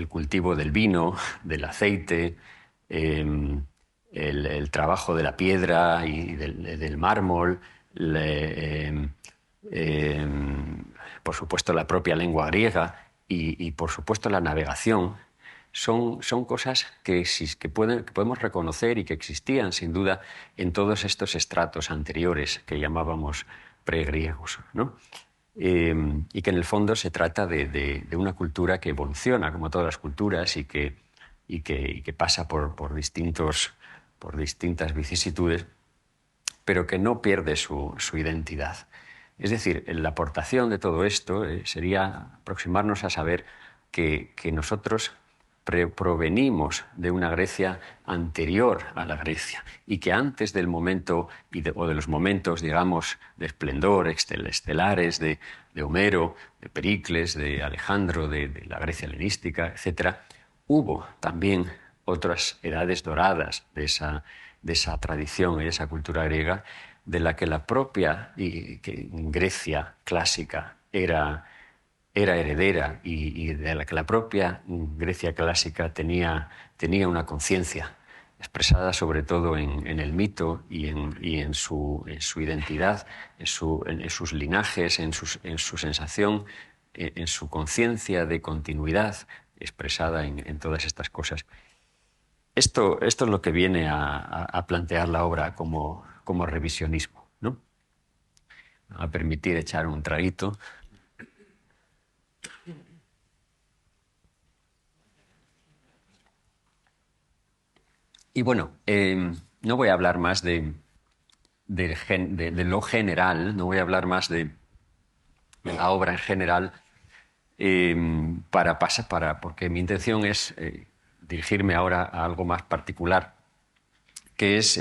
cultivo del vino, del aceite, el trabajo de la piedra y del mármol, por supuesto la propia lengua griega y por supuesto la navegación, son cosas que podemos reconocer y que existían sin duda en todos estos estratos anteriores que llamábamos pregriegos, ¿no? Y que en el fondo se trata de una cultura que evoluciona como todas las culturas y que pasa por distintas vicisitudes, pero que no pierde su identidad. Es decir, la aportación de todo esto sería aproximarnos a saber que nosotros provenimos de una Grecia anterior a la Grecia y que antes del momento o de los momentos, digamos, de esplendor estelares de Homero, de Pericles, de Alejandro, de la Grecia helenística, etc., hubo también otras edades doradas de esa tradición y de esa cultura griega, de la que la propia Grecia clásica era heredera y de la que la propia Grecia clásica tenía una conciencia, expresada sobre todo en el mito y en su identidad, en sus linajes, en su sensación, en su conciencia de continuidad expresada en todas estas cosas. Esto es lo que viene a plantear la obra como revisionismo, ¿no? Me va a permitir echar un traguito. Y bueno, no voy a hablar más de lo general, no voy a hablar más de la obra en general, porque mi intención es dirigirme ahora a algo más particular, que es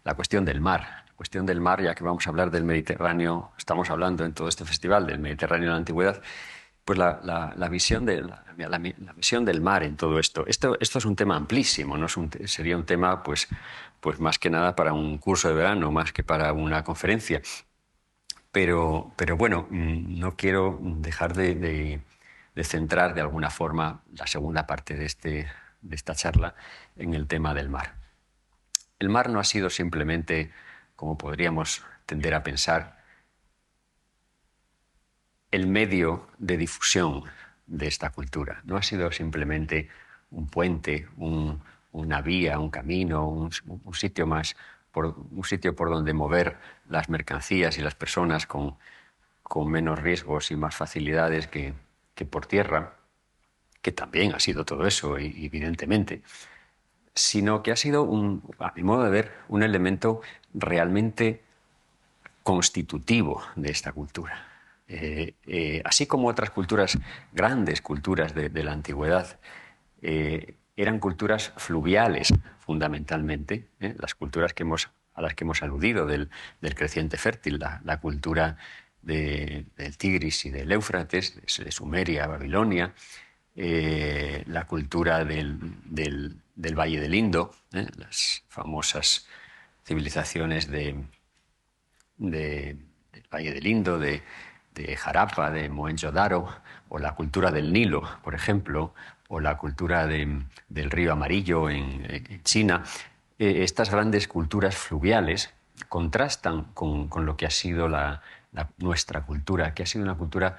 la cuestión del mar. La cuestión del mar, ya que vamos a hablar del Mediterráneo, estamos hablando en todo este festival del Mediterráneo en la antigüedad, pues la visión visión del mar en todo esto. Esto es un tema amplísimo, ¿no? Sería un tema pues más que nada para un curso de verano, más que para una conferencia. Pero bueno, no quiero dejar de centrar de alguna forma la segunda parte de esta charla en el tema del mar. El mar no ha sido simplemente, como podríamos tender a pensar, el medio de difusión de esta cultura. No ha sido simplemente un puente, una vía, un camino, un sitio por donde mover las mercancías y las personas con menos riesgos y más facilidades que por tierra, que también ha sido todo eso, evidentemente, sino que ha sido, a mi modo de ver, un elemento realmente constitutivo de esta cultura. Así como otras culturas, grandes culturas de la antigüedad, eran culturas fluviales fundamentalmente, las culturas a las que hemos aludido del creciente fértil, la cultura del Tigris y del Éufrates, de Sumeria, Babilonia, la cultura del Valle del Indo, las famosas civilizaciones del Valle del Indo, de Harappa, de Mohenjo-Daro, o la cultura del Nilo, por ejemplo, o la cultura del río Amarillo en China, estas grandes culturas fluviales contrastan con lo que ha sido nuestra cultura, que ha sido una cultura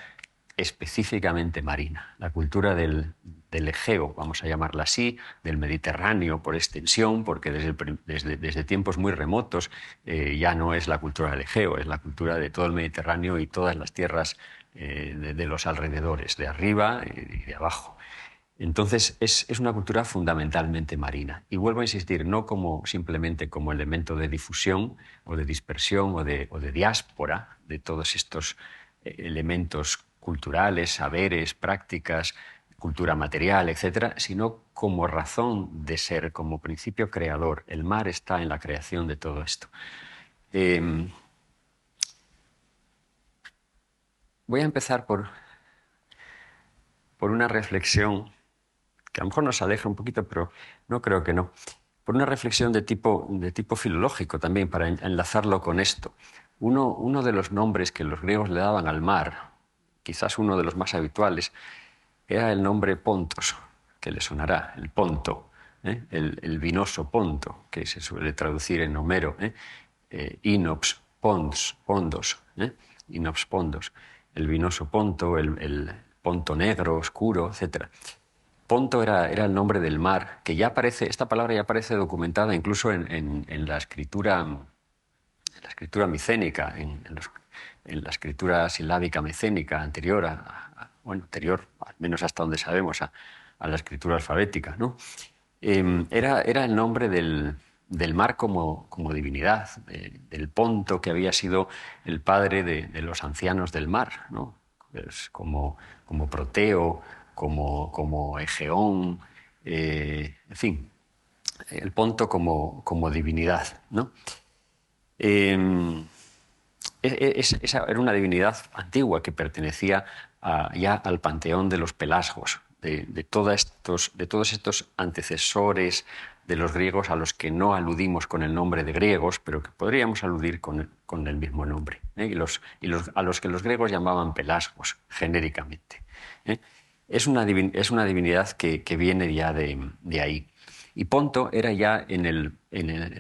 específicamente marina, la cultura del Egeo, vamos a llamarla así, del Mediterráneo por extensión, porque desde tiempos muy remotos ya no es la cultura del Egeo, es la cultura de todo el Mediterráneo y todas las tierras de los alrededores, de arriba y de abajo. Entonces es una cultura fundamentalmente marina. Y vuelvo a insistir, no simplemente como elemento de difusión o de dispersión o de diáspora de todos estos elementos culturales, saberes, prácticas, cultura material, etcétera, sino como razón de ser, como principio creador. El mar está en la creación de todo esto. Voy a empezar por una reflexión que a lo mejor nos aleja un poquito, pero no creo que no. Por una reflexión de tipo filológico también, para enlazarlo con esto. Uno de los nombres que los griegos le daban al mar, quizás uno de los más habituales, era el nombre Pontos, que le sonará, el Ponto, el vinoso Ponto, que se suele traducir en Homero, Inops Pondos, Inops Pondos, el vinoso Ponto, el Ponto negro, oscuro, etc. Ponto era el nombre del mar, que ya aparece, esta palabra ya aparece documentada incluso en la escritura micénica, en la escritura silábica micénica anterior, anterior, al menos hasta donde sabemos, a la escritura alfabética, ¿no? Era el nombre del mar como divinidad, del Ponto, que había sido el padre de los ancianos del mar, ¿no? Pues como Proteo, como Egeón, en fin, el Ponto como divinidad, ¿no? Esa era una divinidad antigua que pertenecía ya al panteón de los pelasgos, de todos estos antecesores de los griegos a los que no aludimos con el nombre de griegos, pero que podríamos aludir con el mismo nombre, a los que los griegos llamaban pelasgos, genéricamente. Es una divinidad que viene ya de ahí. Y Ponto era ya, en el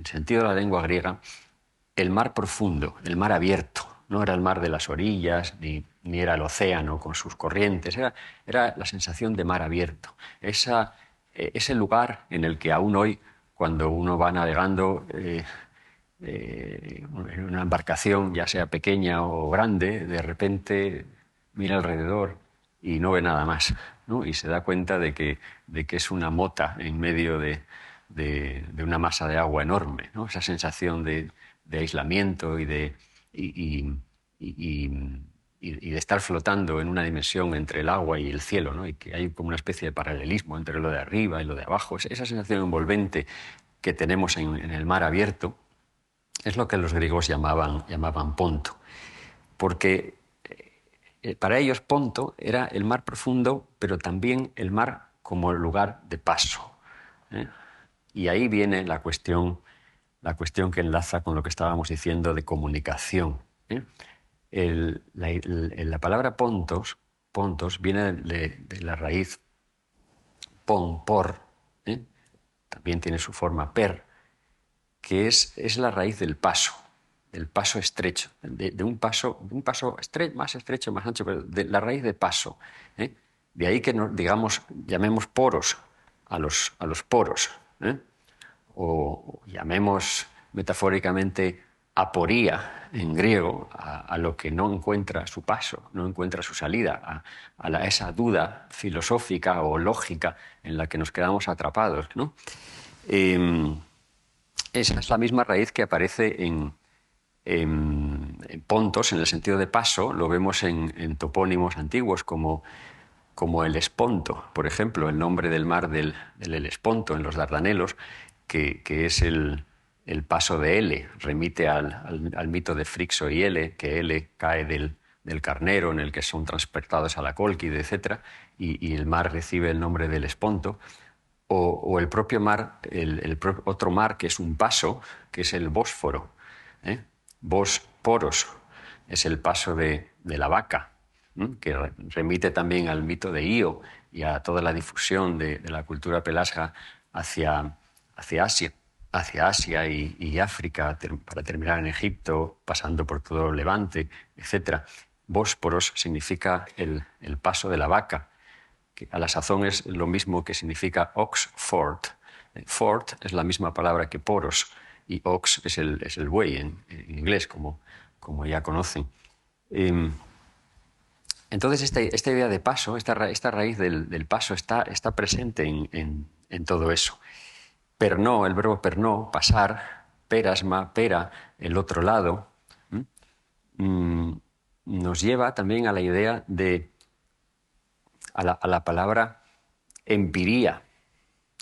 sentido de la lengua griega, el mar profundo, el mar abierto. No era el mar de las orillas, ni era el océano con sus corrientes, era la sensación de mar abierto. Ese lugar en el que aún hoy, cuando uno va navegando en una embarcación, ya sea pequeña o grande, de repente mira alrededor y no ve nada más, ¿no? Y se da cuenta de que es una mota en medio de una masa de agua enorme, ¿no? Esa sensación de aislamiento y de estar flotando en una dimensión entre el agua y el cielo, ¿no? Y que hay como una especie de paralelismo entre lo de arriba y lo de abajo. Esa sensación envolvente que tenemos en el mar abierto es lo que los griegos llamaban Ponto, porque para ellos Ponto era el mar profundo, pero también el mar como lugar de paso, ¿eh? Y ahí viene la cuestión que enlaza con lo que estábamos diciendo de comunicación, ¿eh? La palabra pontos viene de la raíz por, ¿eh? También tiene su forma per, que es la raíz del paso estrecho, de un paso más estrecho, más ancho, pero de la raíz de paso, ¿eh? De ahí que llamemos poros a los poros, ¿eh? O llamemos metafóricamente aporía en griego a lo que no encuentra su paso, no encuentra su salida, a esa duda filosófica o lógica en la que nos quedamos atrapados, ¿no? Esa es la misma raíz que aparece en Pontos, en el sentido de paso. Lo vemos en topónimos antiguos como el Esponto, por ejemplo, el nombre del mar del Helesponto en los Dardanelos, que es el paso de Ele, remite al mito de Frixo y Ele, que Ele cae del carnero en el que son transportados a la Cólquide, etc., y el mar recibe el nombre del Esponto. O el propio mar, otro mar que es un paso, que es el Bósforo, ¿eh? Poros, es el paso de la vaca, que remite también al mito de Io y a toda la difusión de la cultura pelasga hacia Asia y África, para terminar en Egipto, pasando por todo Levante, etc. Bósporos significa el paso de la vaca, que a la sazón es lo mismo que significa Oxford. Ford es la misma palabra que poros, y ox es el buey en inglés, como ya conocen. Entonces, esta idea de paso, esta raíz del paso está presente en todo eso. Pernó, el verbo pernó, pasar, perasma, pera, el otro lado, nos lleva también a la idea a la palabra empiría.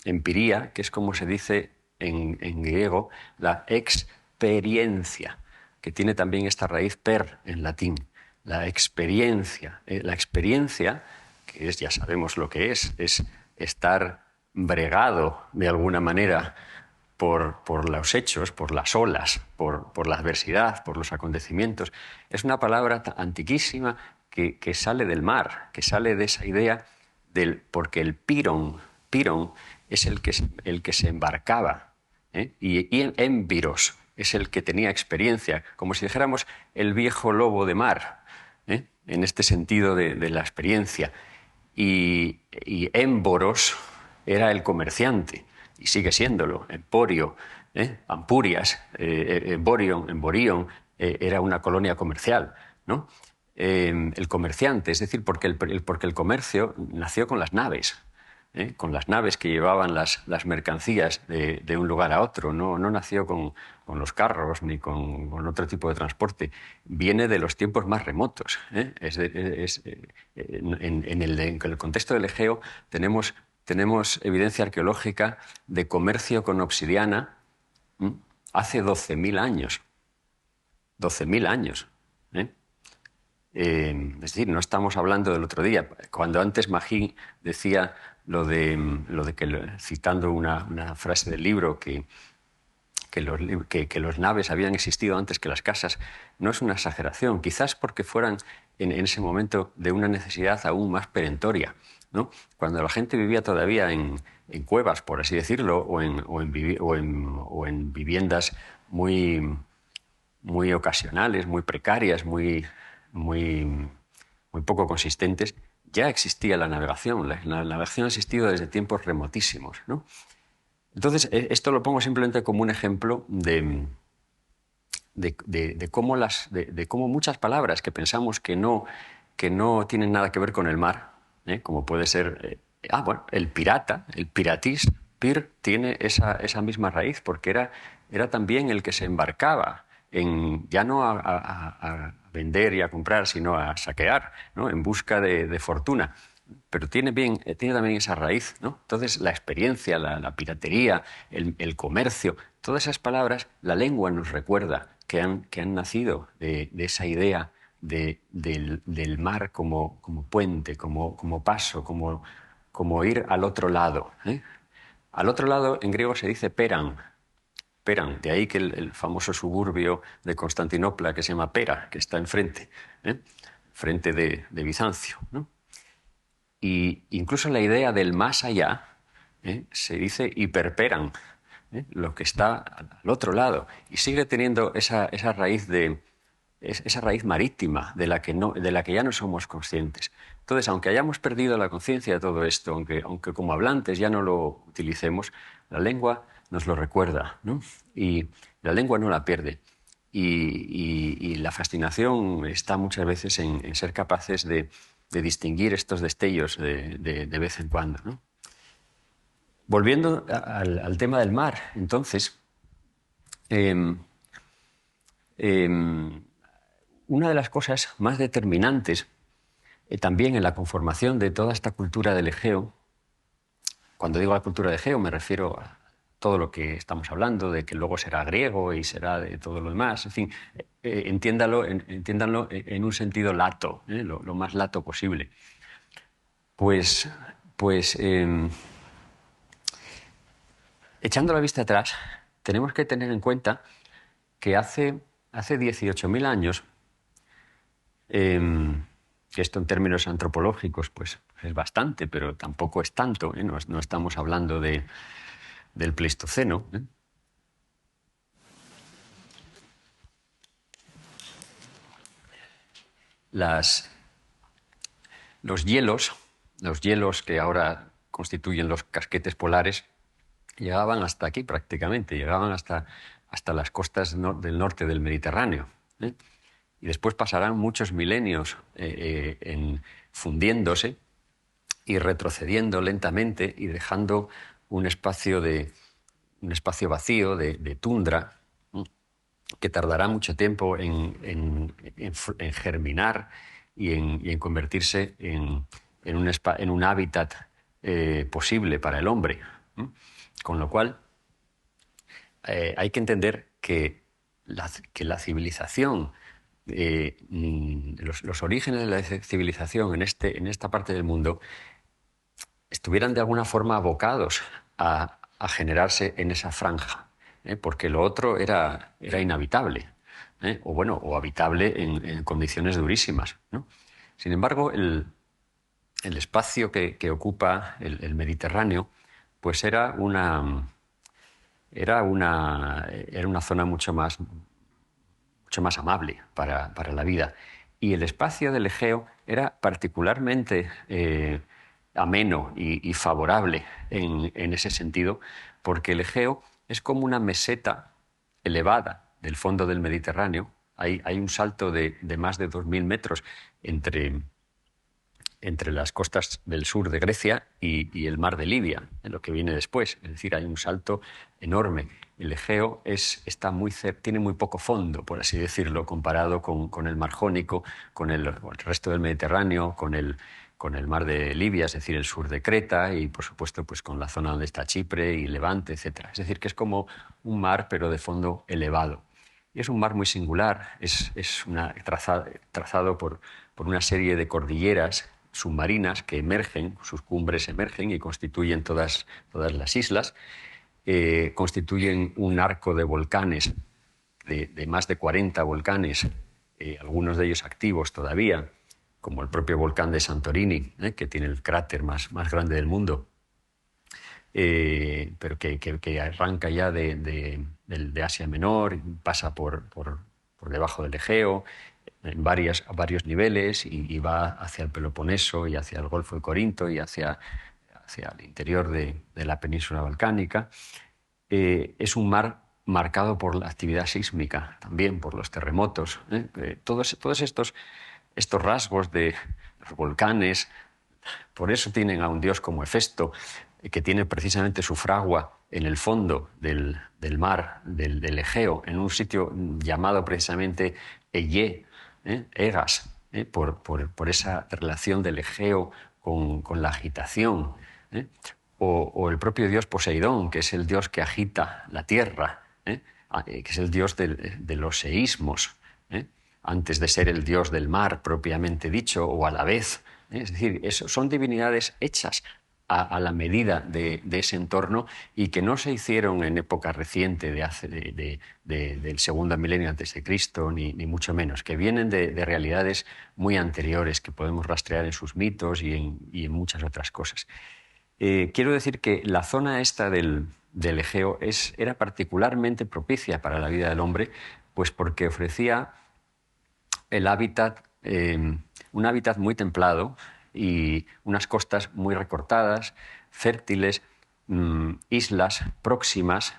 Empiría, que es como se dice en griego, la experiencia, que tiene también esta raíz per en latín. La experiencia. La experiencia, que es, ya sabemos lo que es estar bregado de alguna manera por los hechos, por las olas, por la adversidad, por los acontecimientos. Es una palabra antiquísima que sale del mar, que sale de esa idea porque el pirón es el que se embarcaba, y Empiros es el que tenía experiencia, como si dijéramos el viejo lobo de mar, en este sentido de la experiencia. Y Émboros era el comerciante, y sigue siéndolo. Emporio, Ampurias, Emborion, era una colonia comercial, ¿no? El comerciante, es decir, porque el comercio nació con las naves. Con las naves que llevaban las mercancías de un lugar a otro. No nació con los carros ni con otro tipo de transporte. Viene de los tiempos más remotos. En el contexto del Egeo tenemos evidencia arqueológica de comercio con obsidiana hace 12.000 años. 12.000 años. Es decir, no estamos hablando del otro día. Cuando antes Magín decía lo de que, citando una frase del libro, que los naves habían existido antes que las casas, no es una exageración, quizás porque fueran en ese momento de una necesidad aún más perentoria, ¿no? Cuando la gente vivía todavía en cuevas, por así decirlo, o en viviendas muy ocasionales, muy precarias, muy poco consistentes, ya existía la navegación. La navegación ha existido desde tiempos remotísimos, ¿no? Entonces, esto lo pongo simplemente como un ejemplo de cómo muchas palabras que pensamos que no tienen nada que ver con el mar, como puede ser, el pirata, el piratis, pir, tiene esa misma raíz, porque era también el que se embarcaba ya no a vender y a comprar, sino a saquear, ¿no? En busca de fortuna. Pero tiene también esa raíz, ¿no? Entonces, la experiencia, la piratería, el comercio, todas esas palabras, la lengua nos recuerda que han nacido de esa idea del mar como puente, como paso, como ir al otro lado. Al otro lado, en griego se dice peran. Peran, de ahí que el famoso suburbio de Constantinopla que se llama Pera, que está enfrente, frente de Bizancio, ¿no? Y incluso la idea del más allá se dice hiperperan, lo que está al otro lado, y sigue teniendo esa raíz esa raíz marítima de la que ya no somos conscientes. Entonces, aunque hayamos perdido la conciencia de todo esto, aunque como hablantes ya no lo utilicemos, la lengua nos lo recuerda, ¿no? Y la lengua no la pierde. Y la fascinación está muchas veces en ser capaces de distinguir estos destellos de vez en cuando, ¿no? Volviendo al tema del mar, entonces, una de las cosas más determinantes también en la conformación de toda esta cultura del Egeo, cuando digo la cultura del Egeo me refiero a todo lo que estamos hablando, de que luego será griego y será de todo lo demás, en fin, entiéndanlo en un sentido lato, lo más lato posible. Pues echando la vista atrás, tenemos que tener en cuenta que hace 18.000 años que esto en términos antropológicos pues, es bastante, pero tampoco es tanto, ¿eh? No estamos hablando del Pleistoceno, ¿eh? Los hielos que ahora constituyen los casquetes polares, llegaban hasta aquí prácticamente, llegaban hasta las costas del norte del Mediterráneo, ¿eh? Y después pasarán muchos milenios fundiéndose y retrocediendo lentamente y dejando un espacio vacío de tundra, ¿no?, que tardará mucho tiempo en germinar y en convertirse en un hábitat posible para el hombre, ¿no? Con lo cual, hay que entender que la civilización, los orígenes de la civilización en esta parte del mundo estuvieran de alguna forma abocados a generarse en esa franja, porque lo otro era inhabitable, o habitable en condiciones durísimas, ¿no? Sin embargo, el espacio que ocupa el Mediterráneo pues era una zona mucho más amable para la vida. Y el espacio del Egeo era particularmente ameno y favorable en ese sentido, porque el Egeo es como una meseta elevada del fondo del Mediterráneo. Hay un salto de más de 2.000 metros entre las costas del sur de Grecia y el mar de Libia, en lo que viene después. Es decir, hay un salto enorme. El Egeo tiene muy poco fondo, por así decirlo, comparado con el mar Jónico, con el resto del Mediterráneo, con el mar de Libia, es decir, el sur de Creta, y por supuesto pues, con la zona donde está Chipre y Levante, etc. Es decir, que es como un mar, pero de fondo elevado. Y es un mar muy singular, trazado por una serie de cordilleras submarinas que emergen, sus cumbres emergen y constituyen todas las islas. Constituyen un arco de volcanes, de más de 40 volcanes, algunos de ellos activos todavía, como el propio volcán de Santorini, que tiene el cráter más grande del mundo, pero que arranca ya de Asia Menor, pasa por debajo del Egeo, en varios niveles, y va hacia el Peloponeso y hacia el Golfo de Corinto y hacia el interior de la península balcánica. Es un mar marcado por la actividad sísmica, también por los terremotos. Todos estos rasgos de los volcanes, por eso tienen a un dios como Hefesto, que tiene precisamente su fragua en el fondo del mar, del Egeo, en un sitio llamado precisamente Eye, Egas, por esa relación del Egeo con la agitación. O el propio dios Poseidón, que es el dios que agita la tierra, que es el dios de los seísmos, antes de ser el dios del mar propiamente dicho, o a la vez. Es decir, son divinidades hechas a la medida de ese entorno, y que no se hicieron en época reciente del segundo milenio antes de Cristo, ni mucho menos, que vienen de realidades muy anteriores que podemos rastrear en sus mitos y en muchas otras cosas. Quiero decir que la zona esta del Egeo era particularmente propicia para la vida del hombre, pues porque ofrecía el hábitat, un hábitat muy templado y unas costas muy recortadas, fértiles, islas próximas,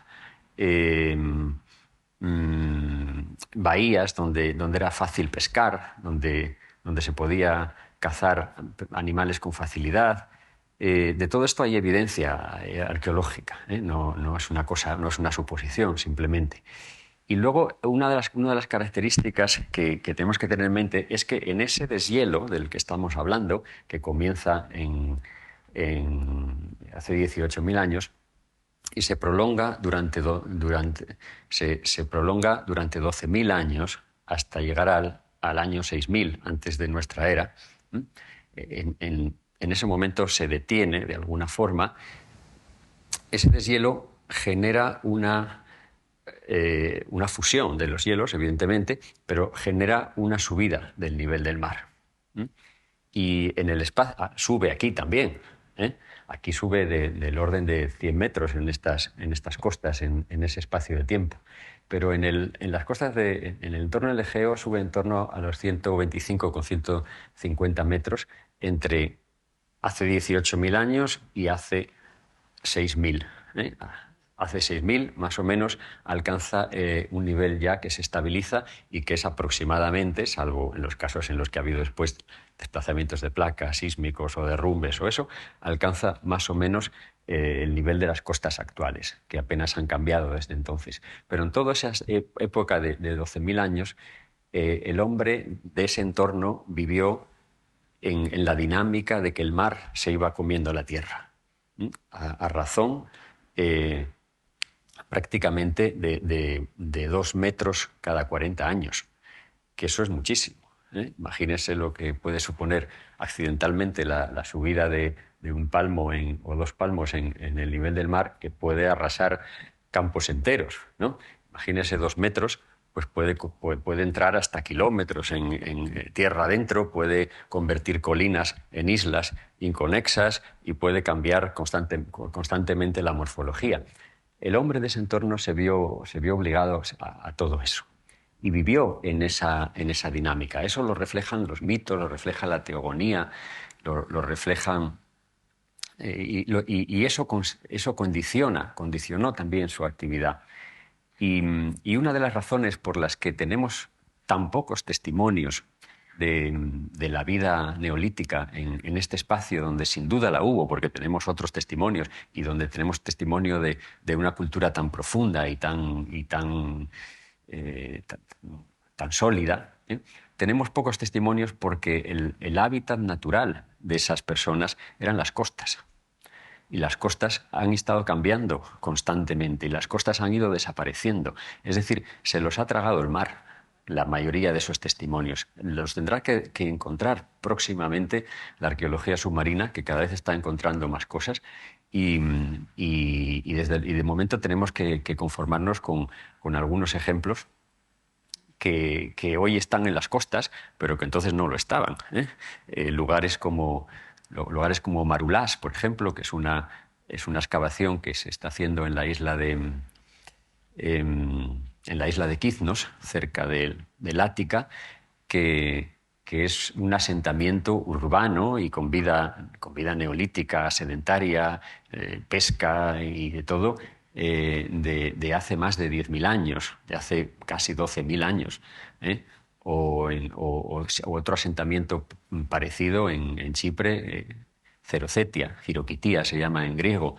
bahías donde era fácil pescar, donde se podía cazar animales con facilidad. De todo esto hay evidencia arqueológica, no es una cosa, no es una suposición simplemente. Y luego una de las características que tenemos que tener en mente es que en ese deshielo del que estamos hablando, que comienza hace 18.000 años y se prolonga durante 12.000 años hasta llegar al año 6.000 antes de nuestra era, en ese momento se detiene de alguna forma. Ese deshielo genera una una fusión de los hielos, evidentemente, pero genera una subida del nivel del mar. Y en el espacio sube aquí también. Aquí sube del orden de 100 metros en estas costas, en ese espacio de tiempo. Pero en las costas, en el entorno del Egeo, sube en torno a los 125 con 150 metros entre hace 18.000 años y hace 6.000. Hace 6.000, más o menos, alcanza un nivel ya que se estabiliza y que es aproximadamente, salvo en los casos en los que ha habido después desplazamientos de placas sísmicos o derrumbes o eso, alcanza más o menos el nivel de las costas actuales, que apenas han cambiado desde entonces. Pero en toda esa época de 12.000 años, el hombre de ese entorno vivió en la dinámica de que el mar se iba comiendo la tierra, a razón prácticamente de 2 metros cada 40 años, que eso es muchísimo. Imagínese lo que puede suponer accidentalmente la subida de un palmo o 2 palmos en el nivel del mar, que puede arrasar campos enteros, ¿no? Imagínese 2 metros, pues puede entrar hasta kilómetros en tierra adentro, puede convertir colinas en islas inconexas y puede cambiar constantemente la morfología. El hombre de ese entorno se vio obligado a todo eso y vivió en esa dinámica. Eso lo reflejan los mitos, lo refleja la teogonía, lo reflejan... y eso condicionó también su actividad. Y una de las razones por las que tenemos tan pocos testimonios de la vida neolítica en este espacio, donde sin duda la hubo, porque tenemos otros testimonios, y donde tenemos testimonio de una cultura tan profunda y tan sólida, tenemos pocos testimonios porque el hábitat natural de esas personas eran las costas. Y las costas han estado cambiando constantemente y las costas han ido desapareciendo. Es decir, se los ha tragado el mar, la mayoría de esos testimonios. Los tendrá que encontrar próximamente la arqueología submarina, que cada vez está encontrando más cosas. Y de momento tenemos que conformarnos con algunos ejemplos que hoy están en las costas, pero que entonces no lo estaban. Lugares como Marulás, por ejemplo, que es una excavación que se está haciendo en la isla de Quiznos, cerca del Ática, que es un asentamiento urbano y con vida neolítica, sedentaria, pesca y de todo, de hace más de 10.000 años, de hace casi 12.000 años. O otro asentamiento parecido en Chipre, Cerocetia, Giroquitía se llama en griego,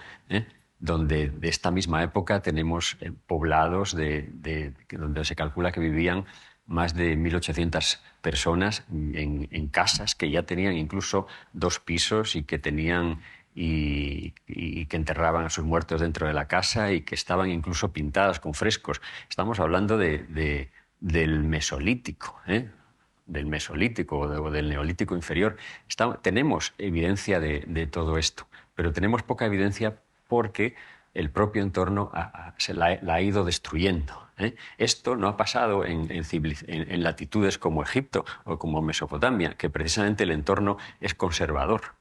donde de esta misma época tenemos poblados donde se calcula que vivían más de 1.800 personas en casas que ya tenían incluso 2 pisos y que tenían y que enterraban a sus muertos dentro de la casa y que estaban incluso pintadas con frescos. Estamos hablando del Mesolítico, del Mesolítico o del Neolítico inferior. Tenemos evidencia de todo esto, pero tenemos poca evidencia porque el propio entorno la ha ido destruyendo. Esto no ha pasado en latitudes como Egipto o como Mesopotamia, que precisamente el entorno es conservador.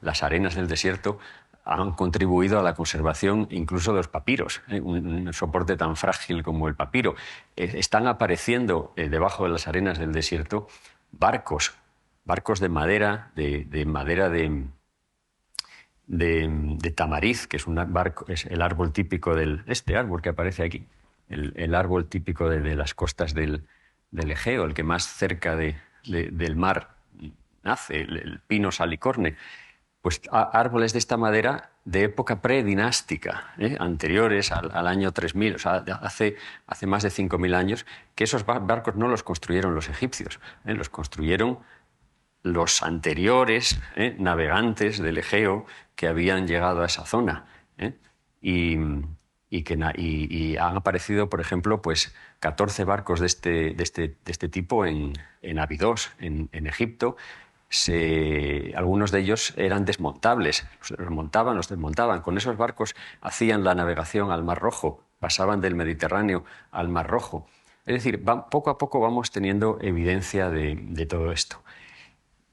Las arenas del desierto han contribuido a la conservación incluso de los papiros, un soporte tan frágil como el papiro. Están apareciendo debajo de las arenas del desierto barcos de madera, de madera de tamariz, que es el árbol típico este árbol que aparece aquí, el árbol típico de las costas del Egeo, el que más cerca del mar nace, el pino salicorne. Pues árboles de esta madera de época predinástica, anteriores al año 3000, o sea, hace más de 5.000 años, que esos barcos no los construyeron los egipcios, los construyeron los anteriores navegantes del Egeo que habían llegado a esa zona. Y han aparecido, por ejemplo, pues 14 barcos de este tipo en Abidos, en Egipto. Algunos de ellos eran desmontables, los montaban, los desmontaban. Con esos barcos hacían la navegación al Mar Rojo pasaban del Mediterráneo al Mar Rojo. Es decir, poco a poco vamos teniendo evidencia de todo esto.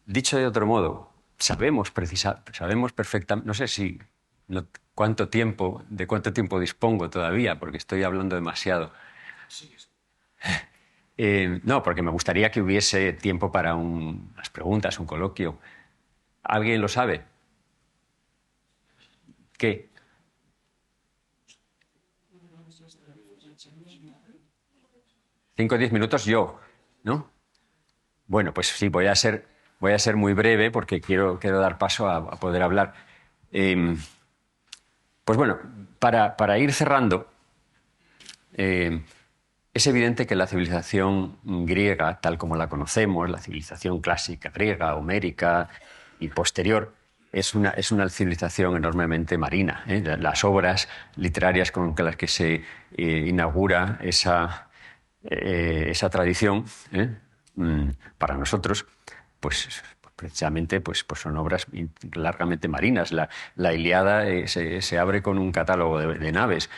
Dicho de otro modo, sabemos perfectamente, no sé si de cuánto tiempo dispongo todavía, porque estoy hablando demasiado. No, porque me gustaría que hubiese tiempo para unas preguntas, un coloquio. ¿Alguien lo sabe? ¿Qué? ¿5 o 10 minutos yo? ¿No? Bueno, pues sí, voy a ser muy breve porque quiero dar paso a poder hablar. Pues bueno, para ir cerrando, es evidente que la civilización griega, tal como la conocemos, la civilización clásica griega, homérica y posterior, es una civilización enormemente marina. Las obras literarias con las que se inaugura esa tradición, para nosotros, pues precisamente pues son obras largamente marinas. La Ilíada se abre con un catálogo de naves.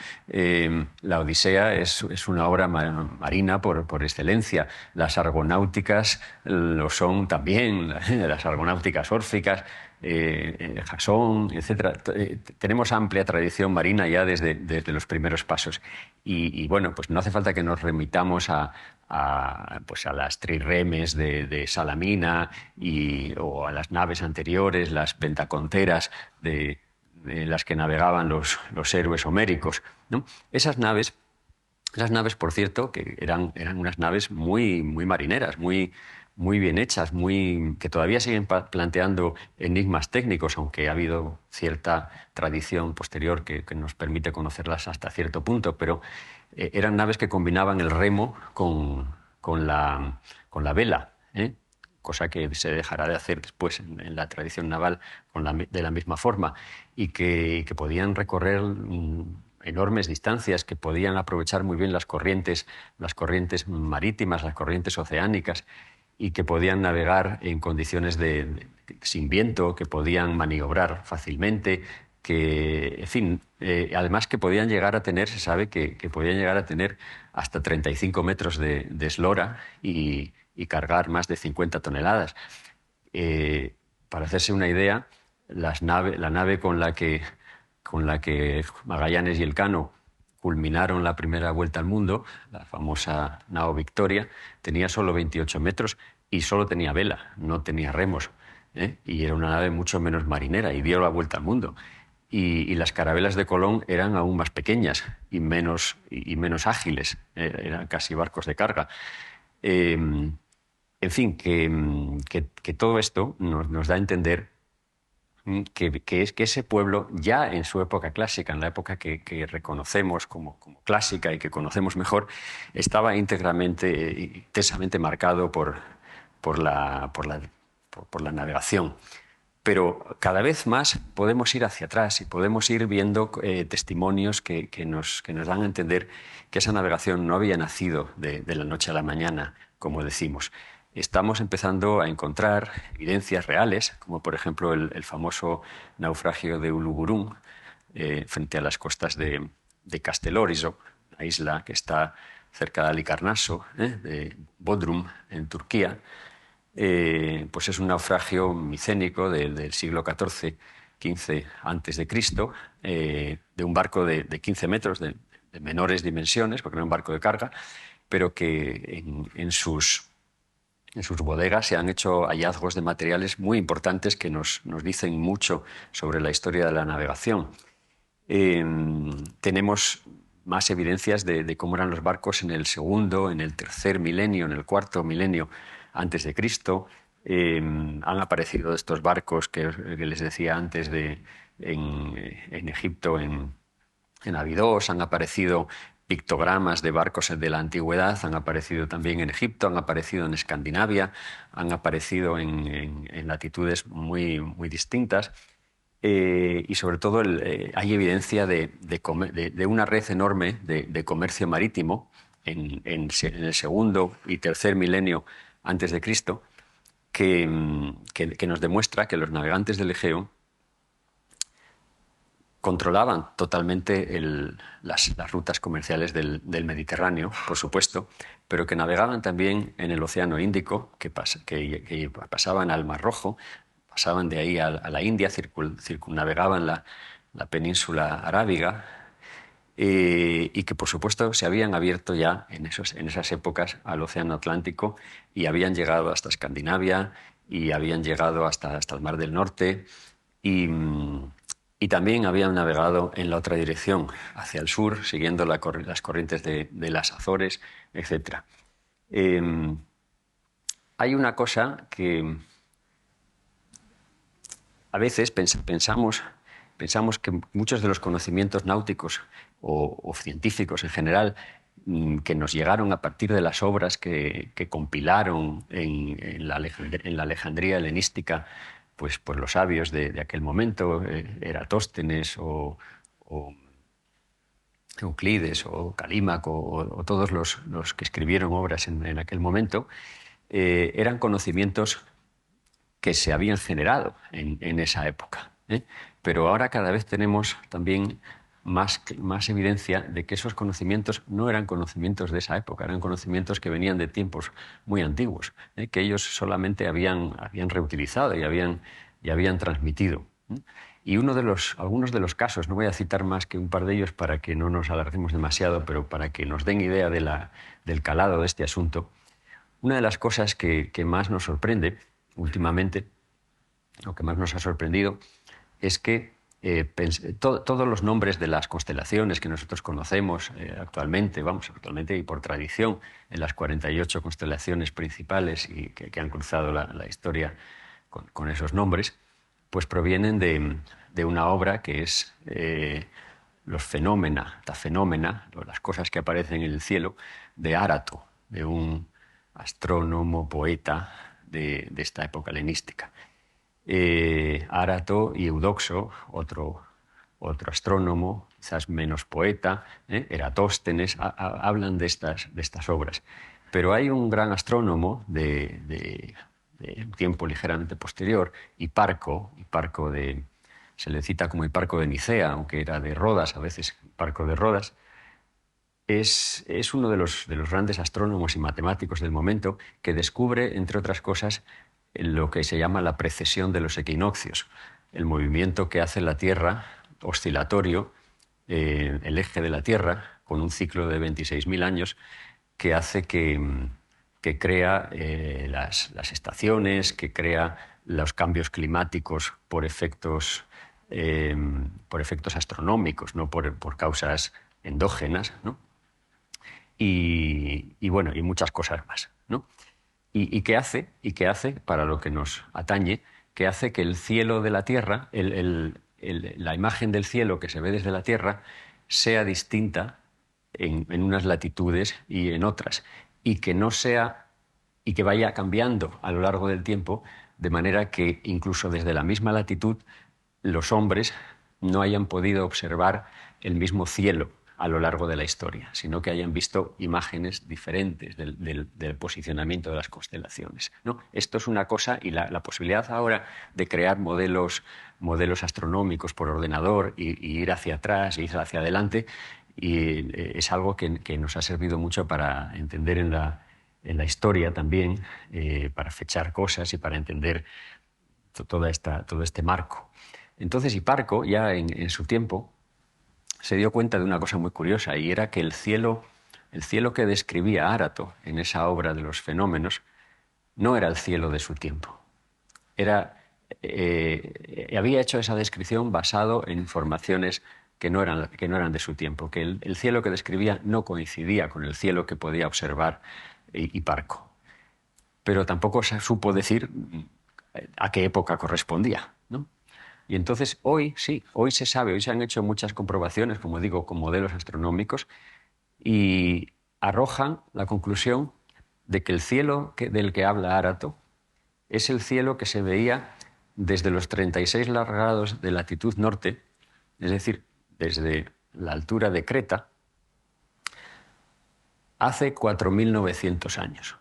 La Odisea es una obra marina por excelencia. Las argonáuticas lo son también, las argonáuticas órficas, Jasón, etc. Tenemos amplia tradición marina ya desde los primeros pasos. Y bueno, pues no hace falta que nos remitamos pues a las trirremes de Salamina o a las naves anteriores, las pentaconteras de las que navegaban los héroes homéricos, ¿no? Esas naves, por cierto, que eran unas naves muy, muy marineras, muy bien hechas, que todavía siguen planteando enigmas técnicos, aunque ha habido cierta tradición posterior que nos permite conocerlas hasta cierto punto, pero eran naves que combinaban el remo con la vela, cosa que se dejará de hacer después en la tradición naval de la misma forma, y que podían recorrer enormes distancias, que podían aprovechar muy bien las corrientes marítimas, las corrientes oceánicas, y que podían navegar en condiciones sin viento, que podían maniobrar fácilmente, en fin, además que podían llegar a tener, se sabe que podían llegar a tener hasta 35 metros de eslora y cargar más de 50 toneladas. Para hacerse una idea, la nave con la que Magallanes y Elcano culminaron la primera vuelta al mundo, la famosa nao Victoria, tenía solo 28 metros y solo tenía vela, no tenía remos, y era una nave mucho menos marinera y dio la vuelta al mundo. Y las carabelas de Colón eran aún más pequeñas y menos ágiles, eran casi barcos de carga. En fin, que todo esto nos da a entender que ese pueblo, ya en su época clásica, en la época que reconocemos como clásica y que conocemos mejor, estaba íntegramente, intensamente marcado por la navegación. Pero cada vez más podemos ir hacia atrás y podemos ir viendo testimonios que nos dan a entender que esa navegación no había nacido de la noche a la mañana, como decimos. Estamos empezando a encontrar evidencias reales, como por ejemplo el famoso naufragio de Ulugurún frente a las costas de Castellorizo, la isla que está cerca de Halicarnaso, de Bodrum, en Turquía. Pues es un naufragio micénico del siglo XIV antes de Cristo, de un barco de 15 metros, de menores dimensiones, porque no es un barco de carga, pero que en sus bodegas se han hecho hallazgos de materiales muy importantes que nos dicen mucho sobre la historia de la navegación. Tenemos más evidencias de cómo eran los barcos en el segundo, en el tercer milenio, en el cuarto milenio antes de Cristo. Han aparecido estos barcos que les decía antes en Egipto, en Abidos, han aparecido pictogramas de barcos de la antigüedad, han aparecido también en Egipto, han aparecido en Escandinavia, han aparecido en latitudes muy, muy distintas. Y sobre todo hay evidencia de una red enorme de comercio marítimo en el segundo y tercer milenio antes de Cristo, que nos demuestra que los navegantes del Egeo controlaban totalmente las rutas comerciales del Mediterráneo, por supuesto, pero que navegaban también en el Océano Índico, que pasaban al Mar Rojo, pasaban de ahí a la India, circunnavegaban la península arábiga, y que, por supuesto, se habían abierto ya en esas épocas al Océano Atlántico y habían llegado hasta Escandinavia y habían llegado hasta el Mar del Norte y, y también habían navegado en la otra dirección, hacia el sur, siguiendo las corrientes de las Azores, etc. Hay una cosa que a veces pensamos que muchos de los conocimientos náuticos o científicos en general que nos llegaron a partir de las obras que compilaron en la Alejandría helenística, pues los sabios de aquel momento, Eratóstenes o Euclides o Calímaco o todos los que escribieron obras en aquel momento, eran conocimientos que se habían generado en esa época, ¿eh? Pero ahora cada vez tenemos también más evidencia de que esos conocimientos no eran conocimientos de esa época, eran conocimientos que venían de tiempos muy antiguos, que ellos solamente habían reutilizado y habían transmitido. Y algunos de los casos, no voy a citar más que un par de ellos para que no nos alarguemos demasiado, pero para que nos den idea del calado de este asunto, una de las cosas que más nos sorprende últimamente, lo que más nos ha sorprendido, es que todos los nombres de las constelaciones que nosotros conocemos actualmente y por tradición, en las 48 constelaciones principales y que han cruzado la historia con esos nombres, pues provienen de una obra que es Los Fenómena, las cosas que aparecen en el cielo, de Árato, de un astrónomo, poeta de esta época helenística. Árato y Eudoxo, otro astrónomo, quizás menos poeta, Eratóstenes, hablan de estas obras. Pero hay un gran astrónomo de un tiempo ligeramente posterior, Hiparco se le cita como Hiparco de Nicea, aunque era de Rodas, a veces Hiparco de Rodas. Es uno de los grandes astrónomos y matemáticos del momento que descubre, entre otras cosas, lo que se llama la precesión de los equinoccios, el movimiento que hace la Tierra oscilatorio, el eje de la Tierra, con un ciclo de 26.000 años, que hace que crea las estaciones, que crea los cambios climáticos por efectos astronómicos, no por causas endógenas, ¿no? Y bueno, y muchas cosas más, ¿no? ¿Y qué hace? Para lo que nos atañe, que hace que el cielo de la Tierra, la imagen del cielo que se ve desde la Tierra, sea distinta en unas latitudes y en otras, y que vaya cambiando a lo largo del tiempo, de manera que incluso desde la misma latitud los hombres no hayan podido observar el mismo cielo a lo largo de la historia, sino que hayan visto imágenes diferentes del posicionamiento de las constelaciones, ¿no? Esto es una cosa, y la posibilidad ahora de crear modelos astronómicos por ordenador y ir hacia atrás e ir hacia adelante, es algo que nos ha servido mucho para entender en la historia también, para fechar cosas y para entender todo este marco. Entonces Hiparco, ya en su tiempo, se dio cuenta de una cosa muy curiosa, y era que el cielo que describía Árato en esa obra de los fenómenos no era el cielo de su tiempo. Había hecho esa descripción basado en informaciones que no eran de su tiempo, que el cielo que describía no coincidía con el cielo que podía observar Hiparco. Pero tampoco se supo decir a qué época correspondía, ¿no? Y entonces hoy se sabe, hoy se han hecho muchas comprobaciones, como digo, con modelos astronómicos, y arrojan la conclusión de que el cielo del que habla Árato es el cielo que se veía desde los 36 grados de latitud norte, es decir, desde la altura de Creta, hace 4.900 años.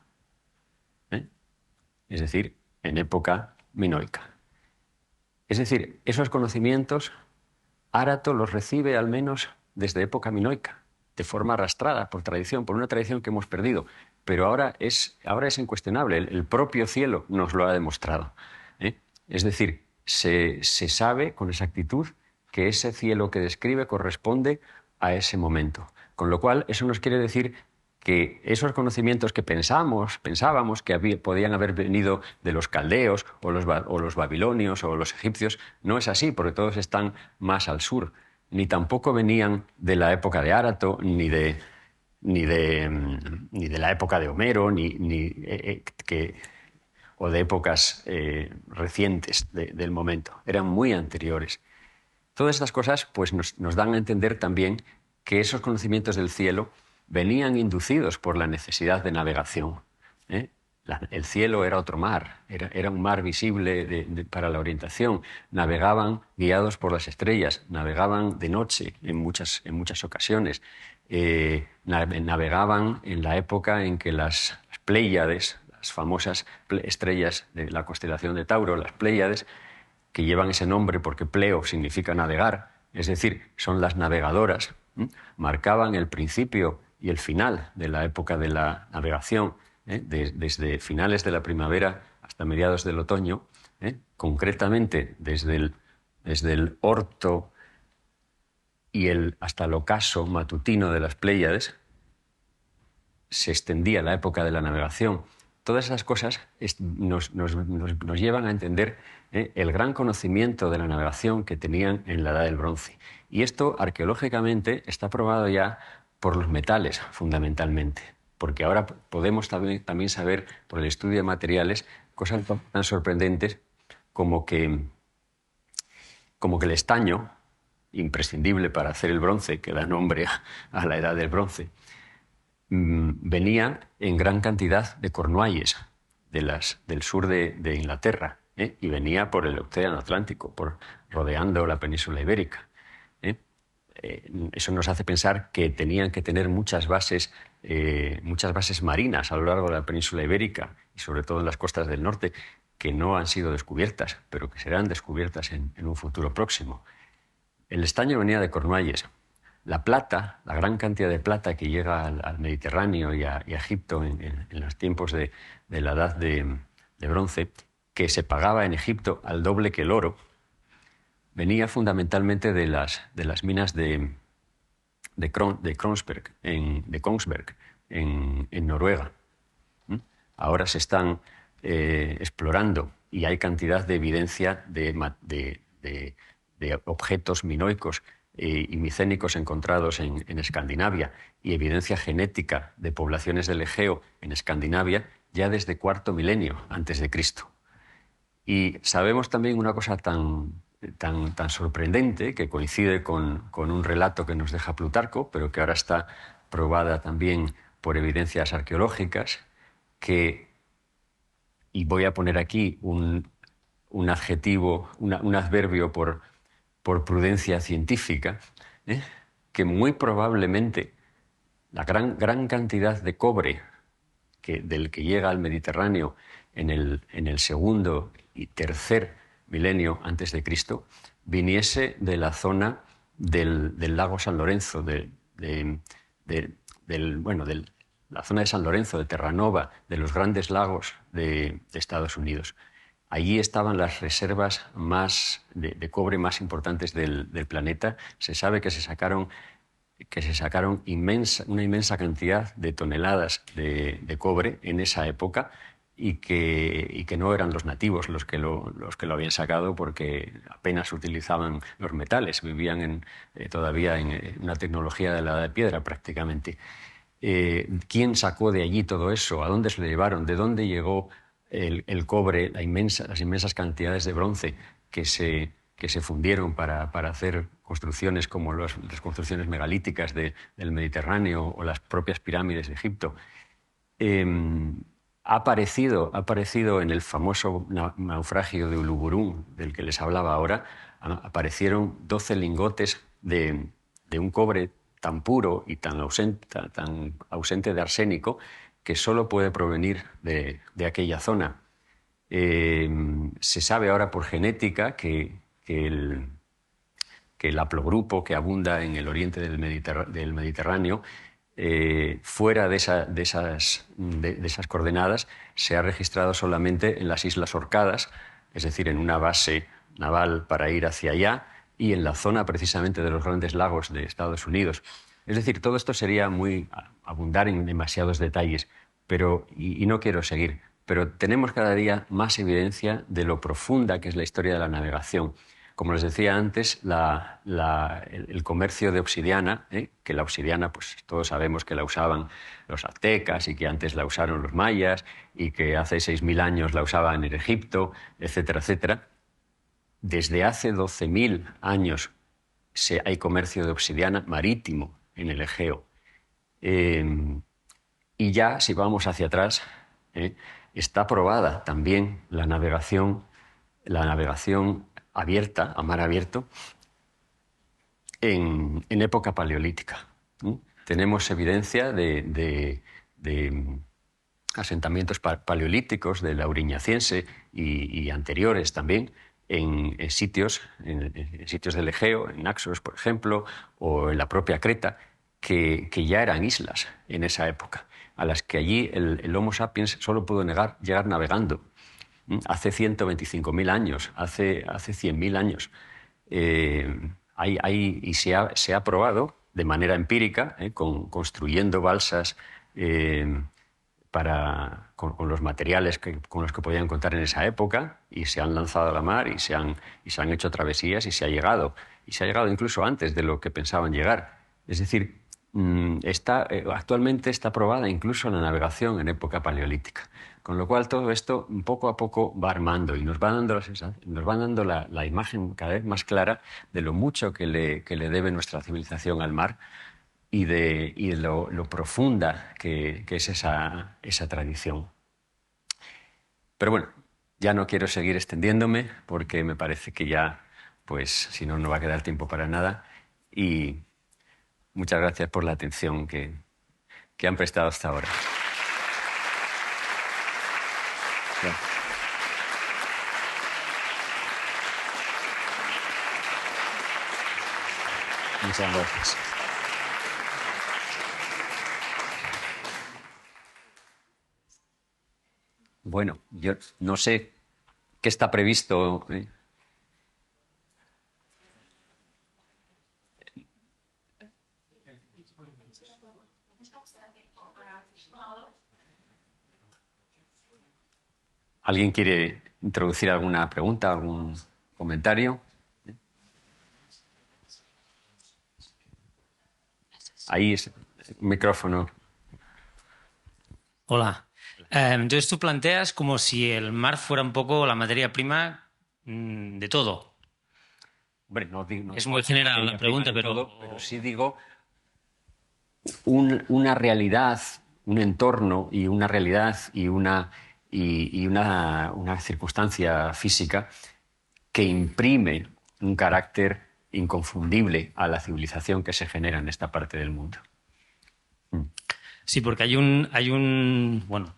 Es decir, en época minoica. Es decir, esos conocimientos Árato los recibe al menos desde época minoica, de forma arrastrada por tradición, por una tradición que hemos perdido. Pero ahora es incuestionable, el propio cielo nos lo ha demostrado. Es decir, se sabe con exactitud que ese cielo que describe corresponde a ese momento. Con lo cual, eso nos quiere decir que esos conocimientos que pensábamos que podían haber venido de los caldeos o los babilonios o los egipcios, no es así, porque todos están más al sur. Ni tampoco venían de la época de Árato, ni de la época de Homero, o de épocas recientes del momento. Eran muy anteriores. Todas estas cosas pues, nos dan a entender también que esos conocimientos del cielo venían inducidos por la necesidad de navegación. El cielo era otro mar, era un mar visible para la orientación. Navegaban guiados por las estrellas, navegaban de noche en muchas ocasiones. Navegaban en la época en que las Pléyades, las famosas estrellas de la constelación de Tauro, las Pléyades, que llevan ese nombre porque pleo significa navegar, es decir, son las navegadoras, marcaban el principio y el final de la época de la navegación, desde finales de la primavera hasta mediados del otoño, concretamente desde el orto y hasta el ocaso matutino de las Pléyades, se extendía la época de la navegación. Todas esas cosas nos llevan a entender el gran conocimiento de la navegación que tenían en la Edad del Bronce. Y esto arqueológicamente está probado ya por los metales, fundamentalmente, porque ahora podemos también saber, por el estudio de materiales, cosas tan sorprendentes como que el estaño, imprescindible para hacer el bronce, que da nombre a la Edad del Bronce, venía en gran cantidad de Cornualles, del sur de Inglaterra, y venía por el Océano Atlántico, rodeando la península ibérica. Eso nos hace pensar que tenían que tener muchas bases marinas a lo largo de la península ibérica y sobre todo en las costas del norte, que no han sido descubiertas, pero que serán descubiertas en un futuro próximo. El estaño venía de Cornualles. La plata, la gran cantidad de plata que llega al Mediterráneo y a Egipto en los tiempos de la Edad de Bronce, que se pagaba en Egipto al doble que el oro, venía fundamentalmente de las minas de Kongsberg, en Noruega. Ahora se están explorando y hay cantidad de evidencia de objetos minoicos y micénicos encontrados en Escandinavia y evidencia genética de poblaciones del Egeo en Escandinavia ya desde cuarto milenio antes de Cristo. Y sabemos también una cosa tan sorprendente, que coincide con un relato que nos deja Plutarco, pero que ahora está probada también por evidencias arqueológicas, y voy a poner aquí un adjetivo, un adverbio por prudencia científica, que muy probablemente la gran cantidad de cobre del que llega al Mediterráneo en el segundo y tercer milenio antes de Cristo viniese de la zona del lago San Lorenzo, de la zona de San Lorenzo, de Terranova, de los grandes lagos de Estados Unidos. Allí estaban las reservas de cobre más importantes del planeta. Se sabe que se sacaron una inmensa cantidad de toneladas de cobre en esa época y que no eran los nativos los que lo habían sacado, porque apenas utilizaban los metales, vivían todavía en una tecnología de la Edad de Piedra prácticamente. ¿Quién sacó de allí todo eso? ¿A dónde se lo llevaron? ¿De dónde llegó el cobre, las inmensas cantidades de bronce que se fundieron para hacer construcciones como las construcciones megalíticas del Mediterráneo o las propias pirámides de Egipto? Ha aparecido en el famoso naufragio de Uluburún, del que les hablaba ahora, aparecieron 12 lingotes de un cobre tan puro y tan ausente de arsénico que solo puede provenir de aquella zona. Se sabe ahora por genética que que el haplogrupo que abunda en el oriente del Mediterráneo, fuera de esas coordenadas, se ha registrado solamente en las Islas Orcadas, es decir, en una base naval para ir hacia allá, y en la zona precisamente de los Grandes Lagos de Estados Unidos. Es decir, todo esto sería muy abundar en demasiados detalles, y no quiero seguir, pero tenemos cada día más evidencia de lo profunda que es la historia de la navegación. Como les decía antes, el comercio de obsidiana, que la obsidiana, pues todos sabemos que la usaban los aztecas y que antes la usaron los mayas y que hace 6.000 años la usaban en Egipto, etcétera, etcétera. Desde hace 12.000 años hay comercio de obsidiana marítimo en el Egeo. Y ya, si vamos hacia atrás, está probada también la navegación abierta, a mar abierto, en época paleolítica. Tenemos evidencia de asentamientos paleolíticos de la Auriñaciense y anteriores también en sitios del Egeo, en Naxos, por ejemplo, o en la propia Creta, que ya eran islas en esa época, a las que allí el Homo sapiens solo pudo llegar navegando. Hace 125.000 años, hace 100.000 años. Y se ha probado de manera empírica, construyendo balsas con los materiales con los que podían contar en esa época, y se han lanzado a la mar y se han hecho travesías y se ha llegado incluso antes de lo que pensaban llegar. Es decir, actualmente está probada incluso la navegación en época paleolítica. Con lo cual todo esto poco a poco va armando y nos va dando la imagen cada vez más clara de lo mucho que le debe nuestra civilización al mar y de lo profunda que es esa tradición. Pero bueno, ya no quiero seguir extendiéndome porque me parece que ya, pues, si no, no va a quedar tiempo para nada. Y muchas gracias por la atención que han prestado hasta ahora. Gracias. Muchas gracias. Bueno, yo no sé qué está previsto. ¿Alguien quiere introducir alguna pregunta, algún comentario? Ahí es el micrófono. Hola. Entonces tú planteas como si el mar fuera un poco la materia prima de todo. Hombre, no Es muy general la pregunta, pero sí digo una realidad, un entorno y una realidad y una circunstancia física que imprime un carácter inconfundible a la civilización que se genera en esta parte del mundo. sí, porque bueno,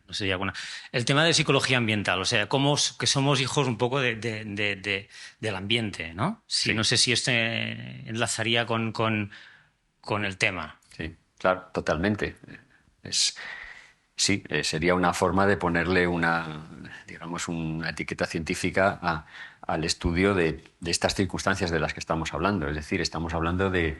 no sé ya, bueno, el tema de psicología ambiental, o sea, que somos hijos un poco del ambiente, ¿no? Sí. No sé si esto enlazaría con el tema. Sí, claro, totalmente. Sí, sería una forma de ponerle digamos, una etiqueta científica al estudio de estas circunstancias de las que estamos hablando. Es decir, estamos hablando de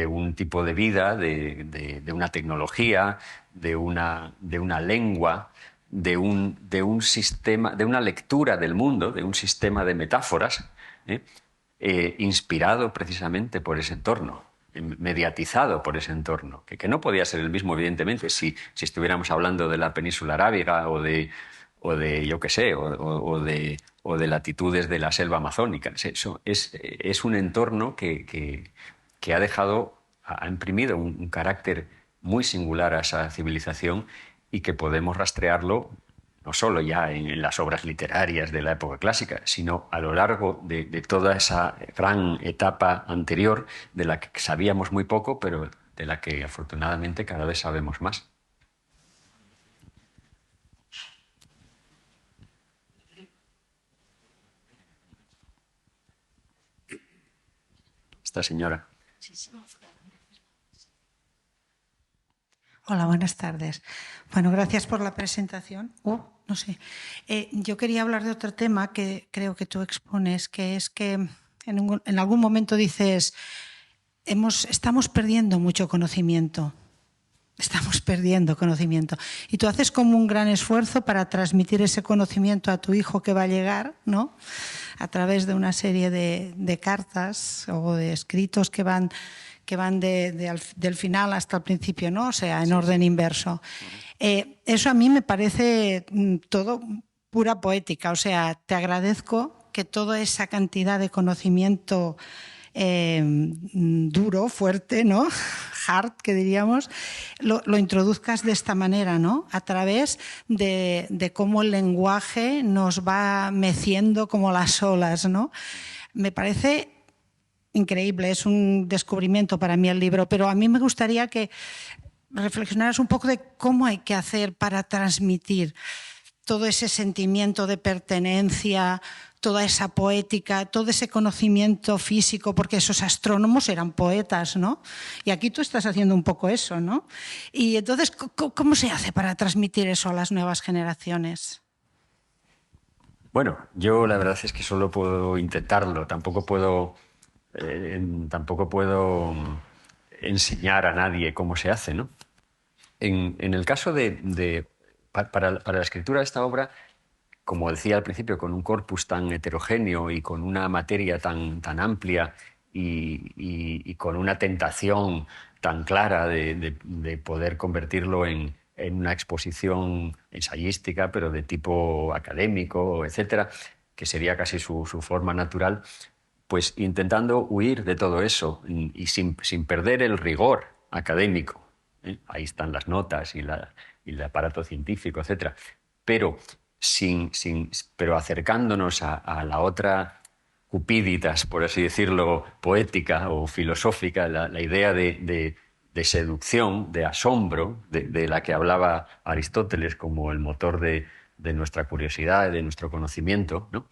un tipo de vida, de una tecnología, de una lengua, de un sistema, de una lectura del mundo, de un sistema de metáforas, inspirado precisamente por ese entorno, mediatizado por ese entorno, que no podía ser el mismo, evidentemente, si estuviéramos hablando de la península arábiga o de yo qué sé, o de latitudes de la selva amazónica. Eso es un entorno que ha imprimido un carácter muy singular a esa civilización y que podemos rastrearlo no solo ya en las obras literarias de la época clásica, sino a lo largo de toda esa gran etapa anterior de la que sabíamos muy poco, pero de la que afortunadamente cada vez sabemos más. esta señora. Hola, buenas tardes. Bueno, gracias por la presentación. No sé. Yo quería hablar de otro tema que creo que tú expones, que es que en algún momento dices, estamos perdiendo mucho conocimiento. Estamos perdiendo conocimiento. Y tú haces como un gran esfuerzo para transmitir ese conocimiento a tu hijo que va a llegar, ¿no? A través de una serie de cartas o de escritos que van del final hasta el principio, ¿no? O sea, en orden inverso. Eso a mí me parece todo pura poética. O sea, te agradezco que toda esa cantidad de conocimiento duro, fuerte, ¿no? Hard, que diríamos, lo introduzcas de esta manera, ¿no? A través de cómo el lenguaje nos va meciendo como las olas, ¿no? Me parece increíble, es un descubrimiento para mí el libro, pero a mí me gustaría que reflexionaras un poco de cómo hay que hacer para transmitir todo ese sentimiento de pertenencia, toda esa poética, todo ese conocimiento físico, porque esos astrónomos eran poetas, ¿no? Y aquí tú estás haciendo un poco eso, ¿no? Y entonces, ¿cómo se hace para transmitir eso a las nuevas generaciones? Bueno, yo la verdad es que solo puedo intentarlo, tampoco puedo enseñar a nadie cómo se hace, ¿no? En el caso para la escritura de esta obra, como decía al principio, con un corpus tan heterogéneo y con una materia tan amplia y con una tentación tan clara de poder convertirlo en una exposición ensayística, pero de tipo académico, etcétera, que sería casi su forma natural, pues intentando huir de todo eso y sin perder el rigor académico. Ahí están las notas y el aparato científico, etcétera, pero pero acercándonos a la otra cupiditas, por así decirlo, poética o filosófica, la idea de seducción, de asombro, de la que hablaba Aristóteles como el motor de nuestra curiosidad, de nuestro conocimiento, ¿no?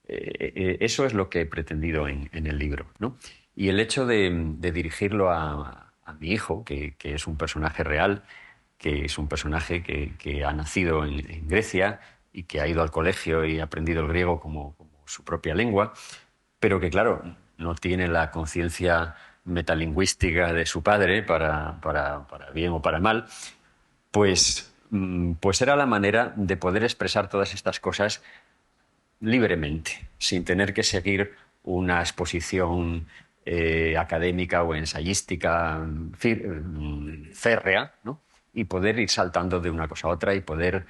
Eso es lo que he pretendido en el libro, ¿no? Y el hecho de dirigirlo a mi hijo, que es un personaje real, que es un personaje que ha nacido en Grecia y que ha ido al colegio y ha aprendido el griego como su propia lengua, pero que, claro, no tiene la conciencia metalingüística de su padre, para bien o para mal, pues era la manera de poder expresar todas estas cosas libremente, sin tener que seguir una exposición académica o ensayística férrea, ¿no? Y poder ir saltando de una cosa a otra y poder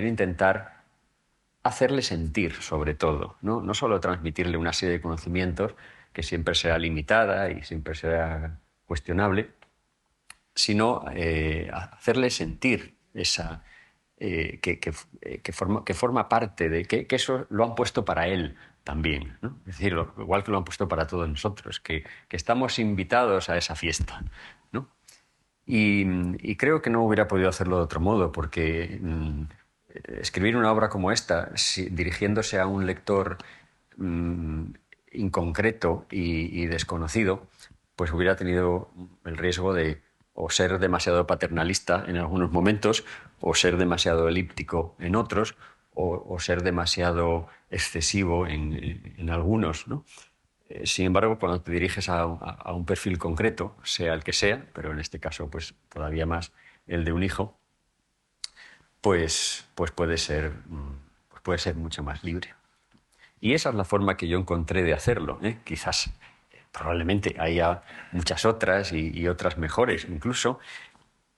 intentar hacerle sentir, sobre todo, ¿no? No solo transmitirle una serie de conocimientos que siempre será limitada y siempre será cuestionable, sino hacerle sentir esa que forma parte de que eso lo han puesto para él también, ¿no? Es decir, igual que lo han puesto para todos nosotros, que estamos invitados a esa fiesta, ¿no? Y creo que no hubiera podido hacerlo de otro modo, porque escribir una obra como esta, dirigiéndose a un lector inconcreto y desconocido, pues hubiera tenido el riesgo de o ser demasiado paternalista en algunos momentos, o ser demasiado elíptico en otros, o ser demasiado excesivo en algunos, ¿no? Sin embargo, cuando te diriges a un perfil concreto, sea el que sea, pero en este caso pues todavía más el de un hijo, pues puede ser mucho más libre. Y esa es la forma que yo encontré de hacerlo, ¿eh? Quizás, probablemente haya muchas otras y otras mejores incluso,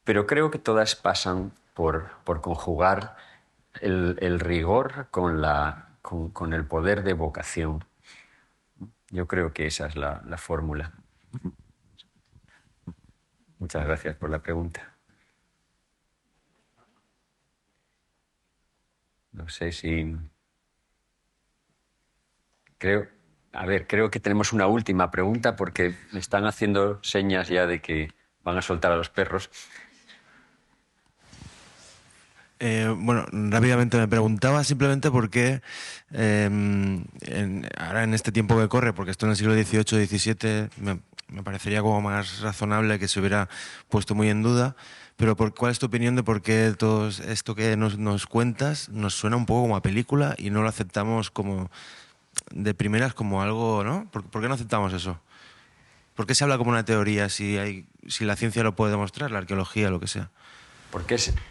pero creo que todas pasan por conjugar el rigor con el poder de vocación. Yo creo que esa es la fórmula. Muchas gracias por la pregunta. No sé si... Creo que tenemos una última pregunta porque me están haciendo señas ya de que van a soltar a los perros. Bueno, rápidamente me preguntaba simplemente por qué ahora en este tiempo que corre, porque esto en el siglo XVIII, XVII, me parecería como más razonable que se hubiera puesto muy en duda, pero ¿cuál es tu opinión de por qué todo esto que nos cuentas nos suena un poco como a película y no lo aceptamos como de primeras como algo, ¿no? ¿Por qué no aceptamos eso? ¿Por qué se habla como una teoría si la ciencia lo puede demostrar, la arqueología, lo que sea?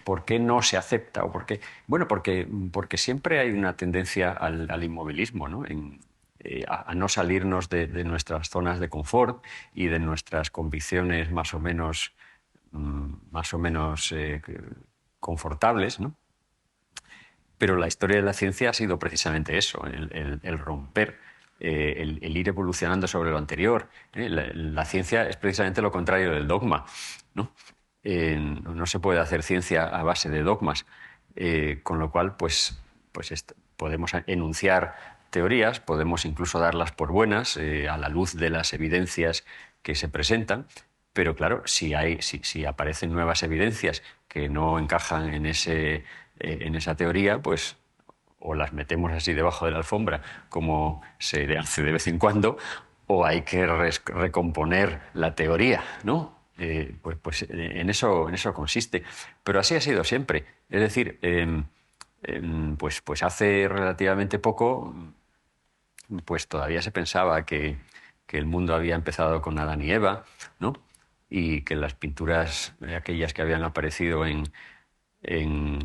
¿Por qué no se acepta? Bueno, porque siempre hay una tendencia al inmovilismo, ¿no? A no salirnos de nuestras zonas de confort y de nuestras convicciones más o menos confortables, ¿no? Pero la historia de la ciencia ha sido precisamente eso, el romper, el ir evolucionando sobre lo anterior. La ciencia es precisamente lo contrario del dogma, ¿no? No se puede hacer ciencia a base de dogmas, con lo cual podemos enunciar teorías, podemos incluso darlas por buenas a la luz de las evidencias que se presentan, pero claro, si aparecen nuevas evidencias que no encajan en esa teoría, pues o las metemos así debajo de la alfombra, como se hace de vez en cuando, o hay que recomponer la teoría, ¿no? En eso consiste. Pero así ha sido siempre. Es decir, pues hace relativamente poco, pues todavía se pensaba que el mundo había empezado con Adán y Eva, ¿no? Y que las pinturas, aquellas que habían aparecido en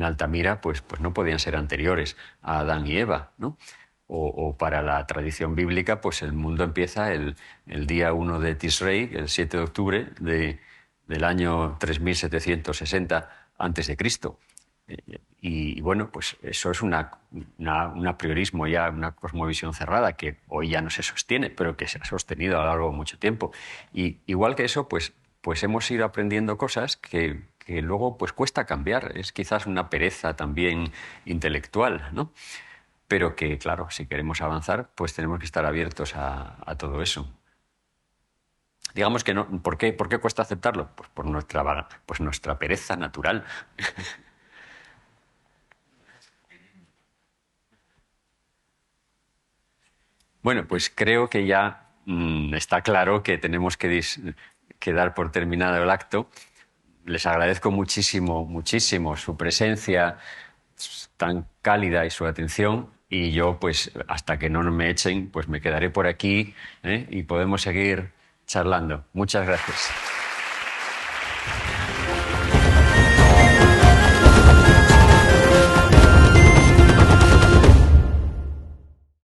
Altamira, pues no podían ser anteriores a Adán y Eva, ¿no? O para la tradición bíblica, pues el mundo empieza el día 1 de Tisrei, el 7 de octubre del año 3760 a.C. Y bueno, pues eso es un apriorismo ya, una cosmovisión cerrada que hoy ya no se sostiene, pero que se ha sostenido a lo largo de mucho tiempo. Y igual que eso, pues hemos ido aprendiendo cosas que luego pues cuesta cambiar. Es quizás una pereza también intelectual, ¿no? Pero que, claro, si queremos avanzar, pues tenemos que estar abiertos a todo eso. Digamos que no. ¿Por qué cuesta aceptarlo? Pues por nuestra pereza natural. Bueno, pues creo que ya está claro que tenemos que dar por terminado el acto. Les agradezco muchísimo, muchísimo su presencia tan cálida y su atención. Y yo, pues, hasta que no me echen, pues me quedaré por aquí, y podemos seguir charlando. Muchas gracias.